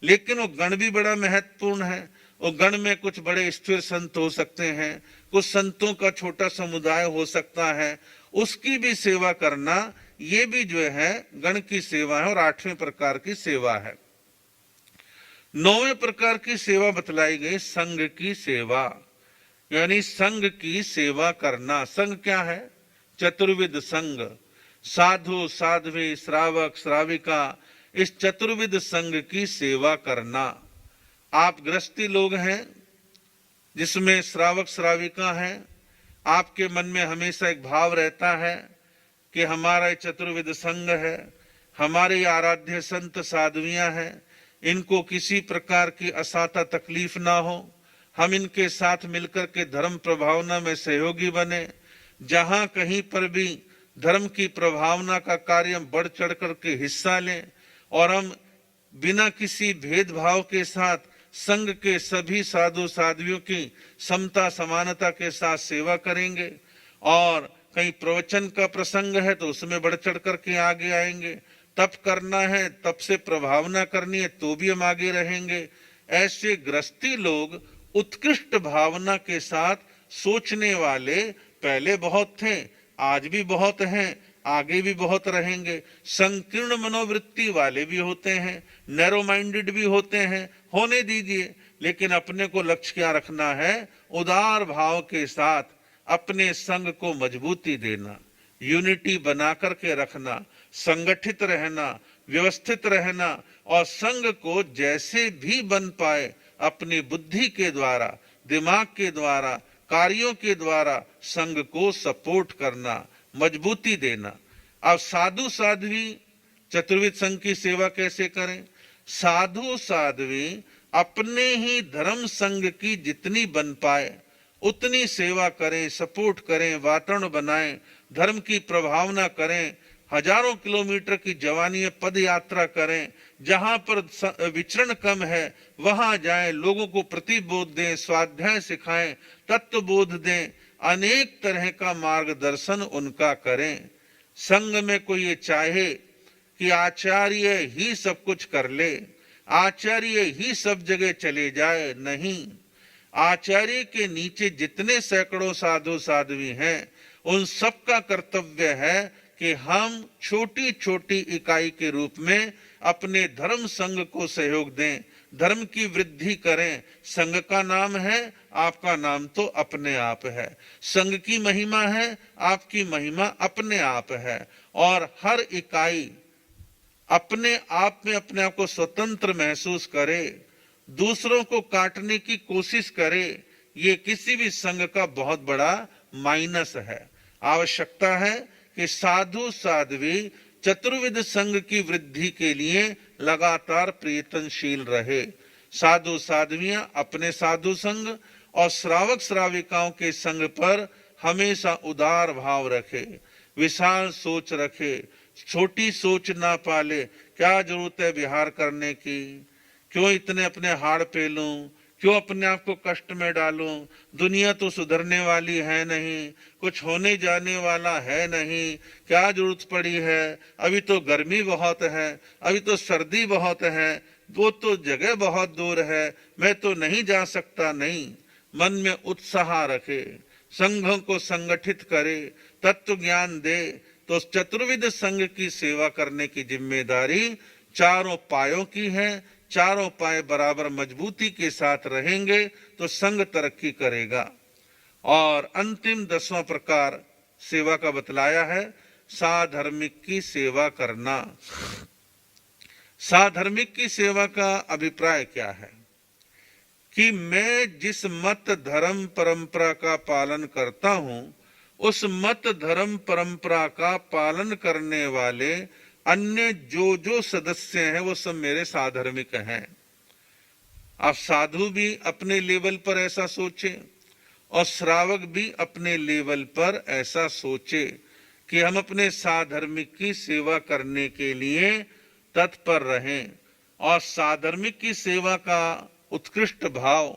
[SPEAKER 2] लेकिन वो गण भी बड़ा महत्वपूर्ण है। वो गण में कुछ बड़े स्थिर संत हो सकते हैं, कुछ संतों का छोटा समुदाय हो सकता है, उसकी भी सेवा करना, ये भी जो है गण की सेवा है। और 8वें प्रकार की सेवा है। 9वें प्रकार की सेवा बतलाई गई, संघ की सेवा, यानी संघ की सेवा करना। संघ क्या है, चतुर्विध संघ, साधु साध्वी श्रावक श्राविका, इस चतुर्विध संघ की सेवा करना। आप गृहस्थी लोग हैं जिसमें श्रावक श्राविका है, आपके मन में हमेशा एक भाव रहता है कि हमारा चतुर्विध संघ है, हमारे आराध्य संत साध्वियां हैं, इनको किसी प्रकार की असाता तकलीफ ना हो। हम इनके साथ मिलकर के धर्म प्रभावना में सहयोगी बने। जहां कहीं पर भी धर्म की प्रभावना का कार्य बढ़ चढ़ करके हिस्सा लें और हम बिना किसी भेदभाव के साथ संघ के सभी साधु साध्वियों की समता समानता के साथ सेवा करेंगे। और कहीं प्रवचन का प्रसंग है तो उसमें बढ़ चढ़ करके आगे आएंगे। तप करना है, तप से प्रभावना करनी है तो भी हम आगे रहेंगे। ऐसे गृहस्थी लोग उत्कृष्ट भावना के साथ सोचने वाले पहले बहुत थे, आज भी बहुत हैं, आगे भी बहुत रहेंगे। संकीर्ण मनोवृत्ति वाले भी होते हैं, नैरो माइंडेड भी होते हैं, होने दीजिए। लेकिन अपने को लक्ष्य क्या रखना है? उदार भाव के साथ अपने संघ को मजबूती देना, यूनिटी बना करके रखना, संगठित रहना, व्यवस्थित रहना और संघ को जैसे भी बन पाए अपनी बुद्धि के द्वारा, दिमाग के द्वारा, कार्यों के द्वारा संघ को सपोर्ट करना, मजबूती देना। अब साधु साध्वी चतुर्विध संघ की सेवा कैसे करें? साधु साध्वी अपने ही धर्म संघ की जितनी बन पाए उतनी सेवा करें, सपोर्ट करें, वातावरण बनाएं, धर्म की प्रभावना करें, हजारों किलोमीटर की जवानी में पद यात्रा करें, जहां पर विचरण कम है वहां जाएं, लोगों को प्रतिबोध दें, स्वाध्याय सिखाएं, तत्व बोध दें, अनेक तरह का मार्गदर्शन उनका करें। संघ में कोई ये चाहे कि आचार्य ही सब कुछ कर ले, आचार्य ही सब जगह चले जाए, नहीं। आचार्य के नीचे जितने सैकड़ों साधु साध्वी हैं उन सबका कर्तव्य है कि हम छोटी छोटी इकाई के रूप में अपने धर्म संघ को सहयोग दें, धर्म की वृद्धि करें। संघ का नाम है, आपका नाम तो अपने आप है। संघ की महिमा है, आपकी महिमा अपने आप है। और हर इकाई अपने आप में अपने आप को स्वतंत्र महसूस करे, दूसरों को काटने की कोशिश करे, ये किसी भी संघ का बहुत बड़ा माइनस है। आवश्यकता है कि साधु साध्वी चतुर्विध संघ की वृद्धि के लिए लगातार प्रयत्नशील रहे। साधु साध्वियां अपने साधु संघ और श्रावक श्राविकाओं के संघ पर हमेशा उदार भाव रखे, विशाल सोच रखे, छोटी सोच ना पाले। क्या जरूरत है विहार करने की? क्यों इतने अपने हाड़ पेलूं? क्यों अपने आप को कष्ट में डालूं? दुनिया तो सुधरने वाली है नहीं, कुछ होने जाने वाला है नहीं, क्या जरूरत पड़ी है? अभी तो गर्मी बहुत है, अभी तो सर्दी बहुत है, वो तो जगह बहुत दूर है, मैं तो नहीं जा सकता। नहीं, मन में उत्साह रखे, संघों को संगठित करे, तत्व ज्ञान दे। तो चतुर्विध संघ की सेवा करने की जिम्मेदारी चारों पायों की है। चारों पाए बराबर मजबूती के साथ रहेंगे तो संघ तरक्की करेगा। और अंतिम 10वां प्रकार सेवा का बतलाया है, साधर्मिक की सेवा करना। साधर्मिक की सेवा का अभिप्राय क्या है? कि मैं जिस मत धर्म परंपरा का पालन करता हूं, उस मत धर्म परंपरा का पालन करने वाले अन्य जो जो सदस्य हैं वो सब मेरे साधर्मिक हैं। आप साधु भी अपने लेवल पर ऐसा सोचे और श्रावक भी अपने लेवल पर ऐसा सोचे कि हम अपने साधर्मिक की सेवा करने के लिए तत्पर रहें। और साधर्मिक की सेवा का उत्कृष्ट भाव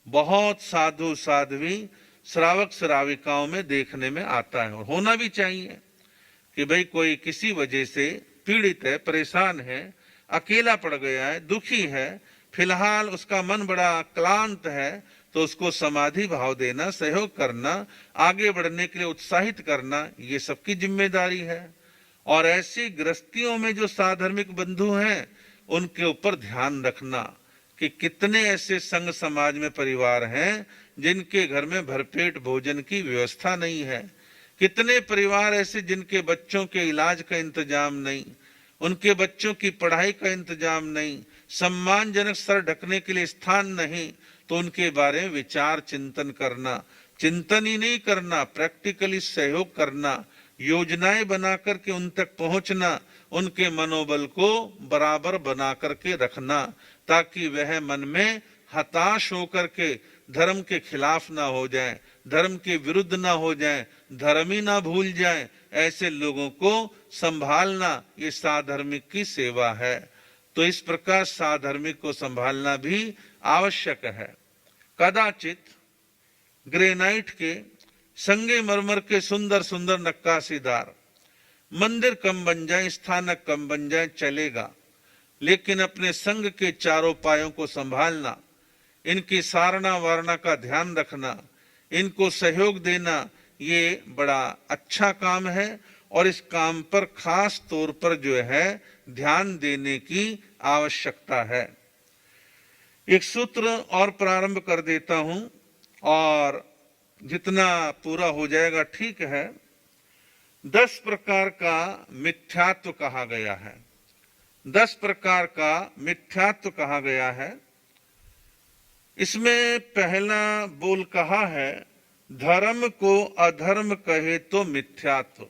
[SPEAKER 2] बहुत साधु साध्वी श्रावक श्राविकाओं में देखने में आता है और होना भी चाहिए। कि भाई कोई किसी वजह से पीड़ित है, परेशान है, अकेला पड़ गया है, दुखी है, फिलहाल उसका मन बड़ा क्लांत है, तो उसको समाधि भाव देना, सहयोग करना, आगे बढ़ने के लिए उत्साहित करना, ये सबकी जिम्मेदारी है। और ऐसी गृहस्थियों में जो साधर्मिक बंधु हैं उनके ऊपर ध्यान रखना कि कितने ऐसे संघ समाज में परिवार हैं जिनके घर में भरपेट भोजन की व्यवस्था नहीं है। कितने परिवार ऐसे जिनके बच्चों के इलाज का इंतजाम नहीं, उनके बच्चों की पढ़ाई का इंतजाम नहीं, सम्मानजनक सर ढकने के लिए स्थान नहीं। तो उनके बारे में विचार चिंतन करना, चिंतन ही नहीं करना, प्रैक्टिकली सहयोग करना, योजनाएं बना करके उन तक पहुंचना, उनके मनोबल को बराबर बना करके रखना, ताकि वह मन में हताश होकर के धर्म के खिलाफ ना हो जाए, धर्म के विरुद्ध ना हो जाए, धर्म ही ना भूल जाए। ऐसे लोगों को संभालना ये साधर्मिक की सेवा है। तो इस प्रकार साधर्मिक को संभालना भी आवश्यक है। कदाचित ग्रेनाइट के, संगमरमर के सुंदर सुंदर नक्काशीदार मंदिर कम बन जाए, स्थानक कम बन जाए, चलेगा, लेकिन अपने संघ के चारों पायों को संभालना, इनकी सारणा वारणा का ध्यान रखना, इनको सहयोग देना, ये बड़ा अच्छा काम है और इस काम पर खास तौर पर जो है ध्यान देने की आवश्यकता है। एक सूत्र और प्रारंभ कर देता हूं और जितना पूरा हो जाएगा ठीक है। 10 प्रकार का मिथ्यात्व कहा गया है। 10 प्रकार का मिथ्यात्व कहा गया है। इसमें पहला बोल कहा है, धर्म को अधर्म कहे तो मिथ्यात्व।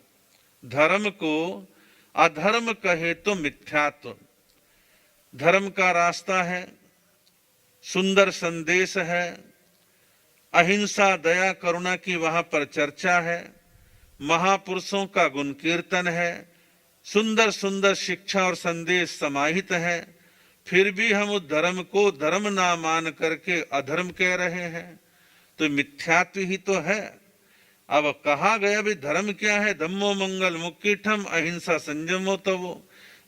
[SPEAKER 2] धर्म को अधर्म कहे तो मिथ्यात्व। धर्म का रास्ता है, सुंदर संदेश है, अहिंसा दया करुणा की वहां पर चर्चा है, महापुरुषों का गुण कीर्तन है, सुंदर सुंदर शिक्षा और संदेश समाहित है। फिर भी हम उस धर्म को धर्म ना मान करके अधर्म कह रहे हैं, तो मिथ्यात्व ही तो है। अब कहा गया भी धर्म क्या है, धम्मो मंगल मुक्कीठम अहिंसा संयमो तवो।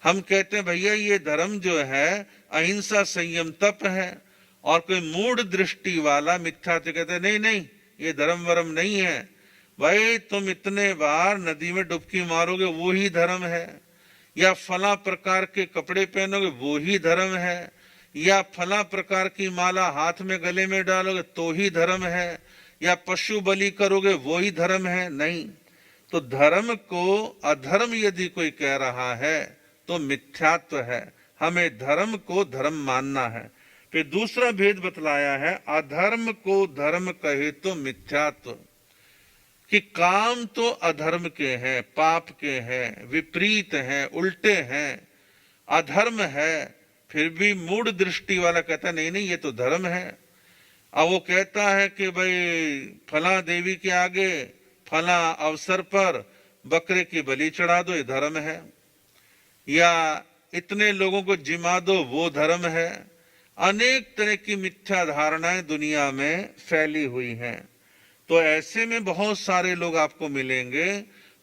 [SPEAKER 2] हम कहते हैं भैया ये धर्म जो है अहिंसा संयम तप है, और कोई मूढ़ दृष्टि वाला मिथ्यात्व कहते नहीं नहीं ये धर्म वरम नहीं है। भाई तुम इतने बार नदी में डुबकी मारोगे वो ही धर्म है, या फला प्रकार के कपड़े पहनोगे वो ही धर्म है, या फला प्रकार की माला हाथ में गले में डालोगे तो ही धर्म है, या पशु बलि करोगे वो ही धर्म है। नहीं, तो धर्म को अधर्म यदि कोई कह रहा है तो मिथ्यात्व है। हमें धर्म को धर्म मानना है। फिर दूसरा भेद बतलाया है, अधर्म को धर्म कहे तो मिथ्यात्व, कि काम तो अधर्म के हैं, पाप के हैं, विपरीत हैं, उल्टे हैं, अधर्म है, फिर भी मूढ़ दृष्टि वाला कहता नहीं नहीं ये तो धर्म है। अब वो कहता है कि भाई फला देवी के आगे फला अवसर पर बकरे की बलि चढ़ा दो, ये धर्म है, या इतने लोगों को जिमा दो वो धर्म है। अनेक तरह की मिथ्या धारणाएं दुनिया में फैली हुई हैं। तो ऐसे में बहुत सारे लोग आपको मिलेंगे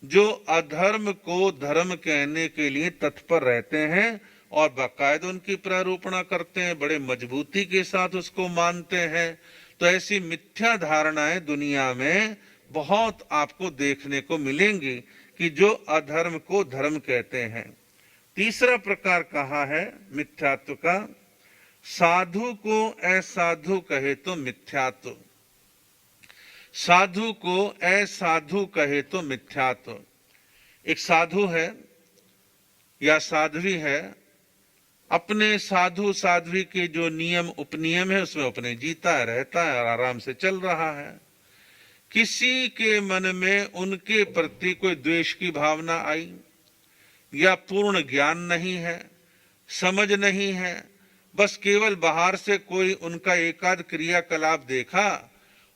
[SPEAKER 2] जो अधर्म को धर्म कहने के लिए तत्पर रहते हैं और बाकायदा उनकी प्रारूपणा करते हैं, बड़े मजबूती के साथ उसको मानते हैं। तो ऐसी मिथ्या धारणाएं दुनिया में बहुत आपको देखने को मिलेंगी कि जो अधर्म को धर्म कहते हैं। तीसरा प्रकार कहा है मिथ्यात्व का, साधु को असाधु कहे तो मिथ्यात्व। साधु को असाधु कहे तो मिथ्यात्व। एक साधु है या साध्वी है, अपने साधु साध्वी के जो नियम उपनियम है उसमें अपने जीता है, रहता है और आराम से चल रहा है। किसी के मन में उनके प्रति कोई द्वेष की भावना आई, या पूर्ण ज्ञान नहीं है, समझ नहीं है, बस केवल बाहर से कोई उनका एकाध क्रियाकलाप देखा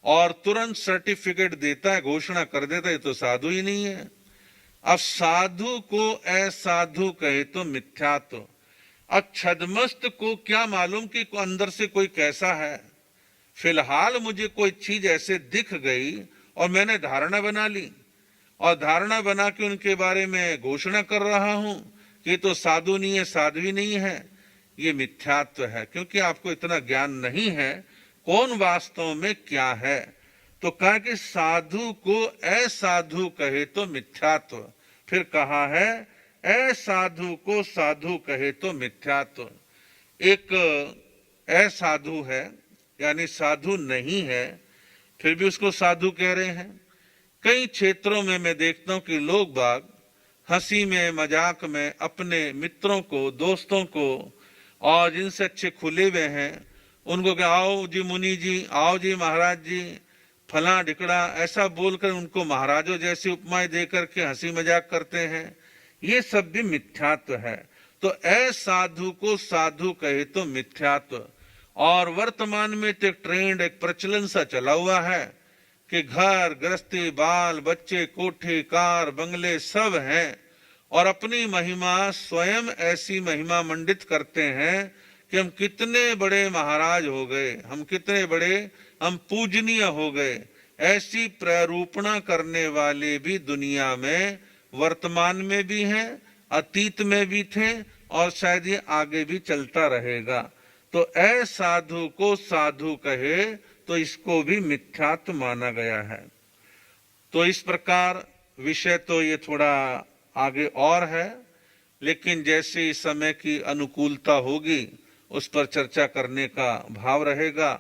[SPEAKER 2] और तुरंत सर्टिफिकेट देता है, घोषणा कर देता है, ये तो साधु ही नहीं है। अब साधु को असाधु कहे तो मिथ्यात्व। अब छद्मस्त को क्या मालूम कि अंदर से कोई कैसा है, फिलहाल मुझे कोई चीज ऐसे दिख गई और मैंने धारणा बना ली और धारणा बना के उनके बारे में घोषणा कर रहा हूं कि तो साधु नहीं है, साध्वी नहीं है। ये मिथ्यात्व है, क्योंकि आपको इतना ज्ञान नहीं है कौन वास्तव में क्या है। तो कहा कि साधु को असाधु कहे तो मिथ्यात्व। फिर कहा है असाधु को साधु कहे तो मिथ्यात्व। एक असाधु है यानी साधु नहीं है, फिर भी उसको साधु कह रहे हैं। कई क्षेत्रों में मैं देखता हूं कि लोग बाग हंसी में मजाक में अपने मित्रों को, दोस्तों को और जिनसे अच्छे खुले हुए हैं उनको कि आओ जी मुनि जी, आओ जी महाराज जी, फला ढिकड़ा ऐसा बोलकर उनको महाराजों जैसी उपमाएं देकर के हंसी मजाक करते हैं, ये सब भी मिथ्यात्व है। तो असाधु को साधु कहे तो मिथ्यात्व। और वर्तमान में तो एक ट्रेंड, एक प्रचलन सा चला हुआ है कि घर गृहस्थी, बाल बच्चे, कोठे कार बंगले सब हैं और अपनी महिमा स्वयं ऐसी महिमा मंडित करते हैं कि हम कितने बड़े महाराज हो गए, हम कितने बड़े, हम पूजनीय हो गए। ऐसी प्रारूपणा करने वाले भी दुनिया में वर्तमान में भी हैं, अतीत में भी थे और शायद ये आगे भी चलता रहेगा। तो असाधु को साधु कहे तो इसको भी मिथ्यात्व माना गया है। तो इस प्रकार विषय तो ये थोड़ा आगे और है, लेकिन जैसे इस समय की अनुकूलता होगी उस पर चर्चा करने का भाव रहेगा।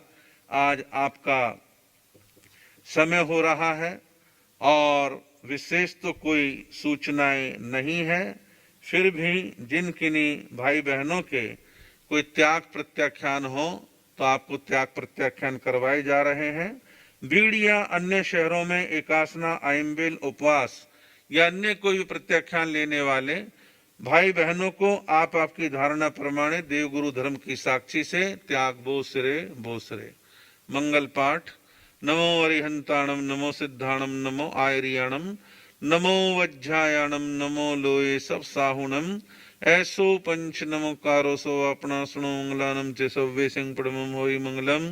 [SPEAKER 2] आज आपका समय हो रहा है और विशेष तो कोई सूचनाएं नहीं है, फिर भी जिन किन्हीं भाई बहनों के कोई त्याग प्रत्याख्यान हो तो आपको त्याग प्रत्याख्यान करवाए जा रहे हैं। बीड़ या अन्य शहरों में एकासना, आइम्बेल, उपवास या अन्य कोई भी प्रत्याख्यान लेने वाले भाई बहनों को आप आपकी धारणा प्रमाणे देवगुरु धर्म की साक्षी से त्याग बोसरे बोसरे। मंगल पाठ। नमो अरिहंताणम, नमो सिद्धाणम, नमो आयरियाणम, नमो वज्जायाणम, नमो लोये सब साहुणम, ऐसो पंच नमोकारो सो अपना सुनो मंगलानम चे सव्वे सिंह पड़मम होई मंगलम,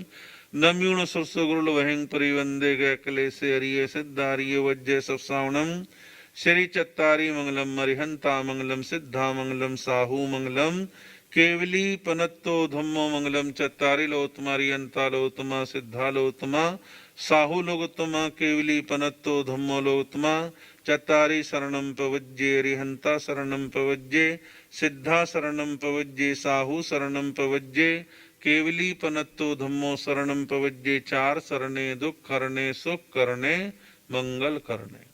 [SPEAKER 2] नम्यूण सुरसो गुरुल वहिंग परिवंदे गए कलेसे अरिये सिद्धारिये वज्जे सब सावणम, श्री चत्तारी मंगलम, अरिहंता मंगलम, सिद्धा मंगलम, साहू मंगलम, केवली पनत्तो धम्मो मंगलम, चत्तारी लोतमा, अरिहंता लोतमा, सिद्धा लोतमा, साहू लोगोत्तमा, केवली पनत्तो धम्मो लोतमा, चत्तारी शरणं प्रवज्ये, अरिहंता शरणं प्रवज्ये, सिद्धा शरणं प्रवज्ये, साहू शरणं प्रवज्ये, केवली पनत्तो धम्मो शरणं प्रवज्ये। चार शरणे दुख हरणे, सुख करणे, मंगल करणे।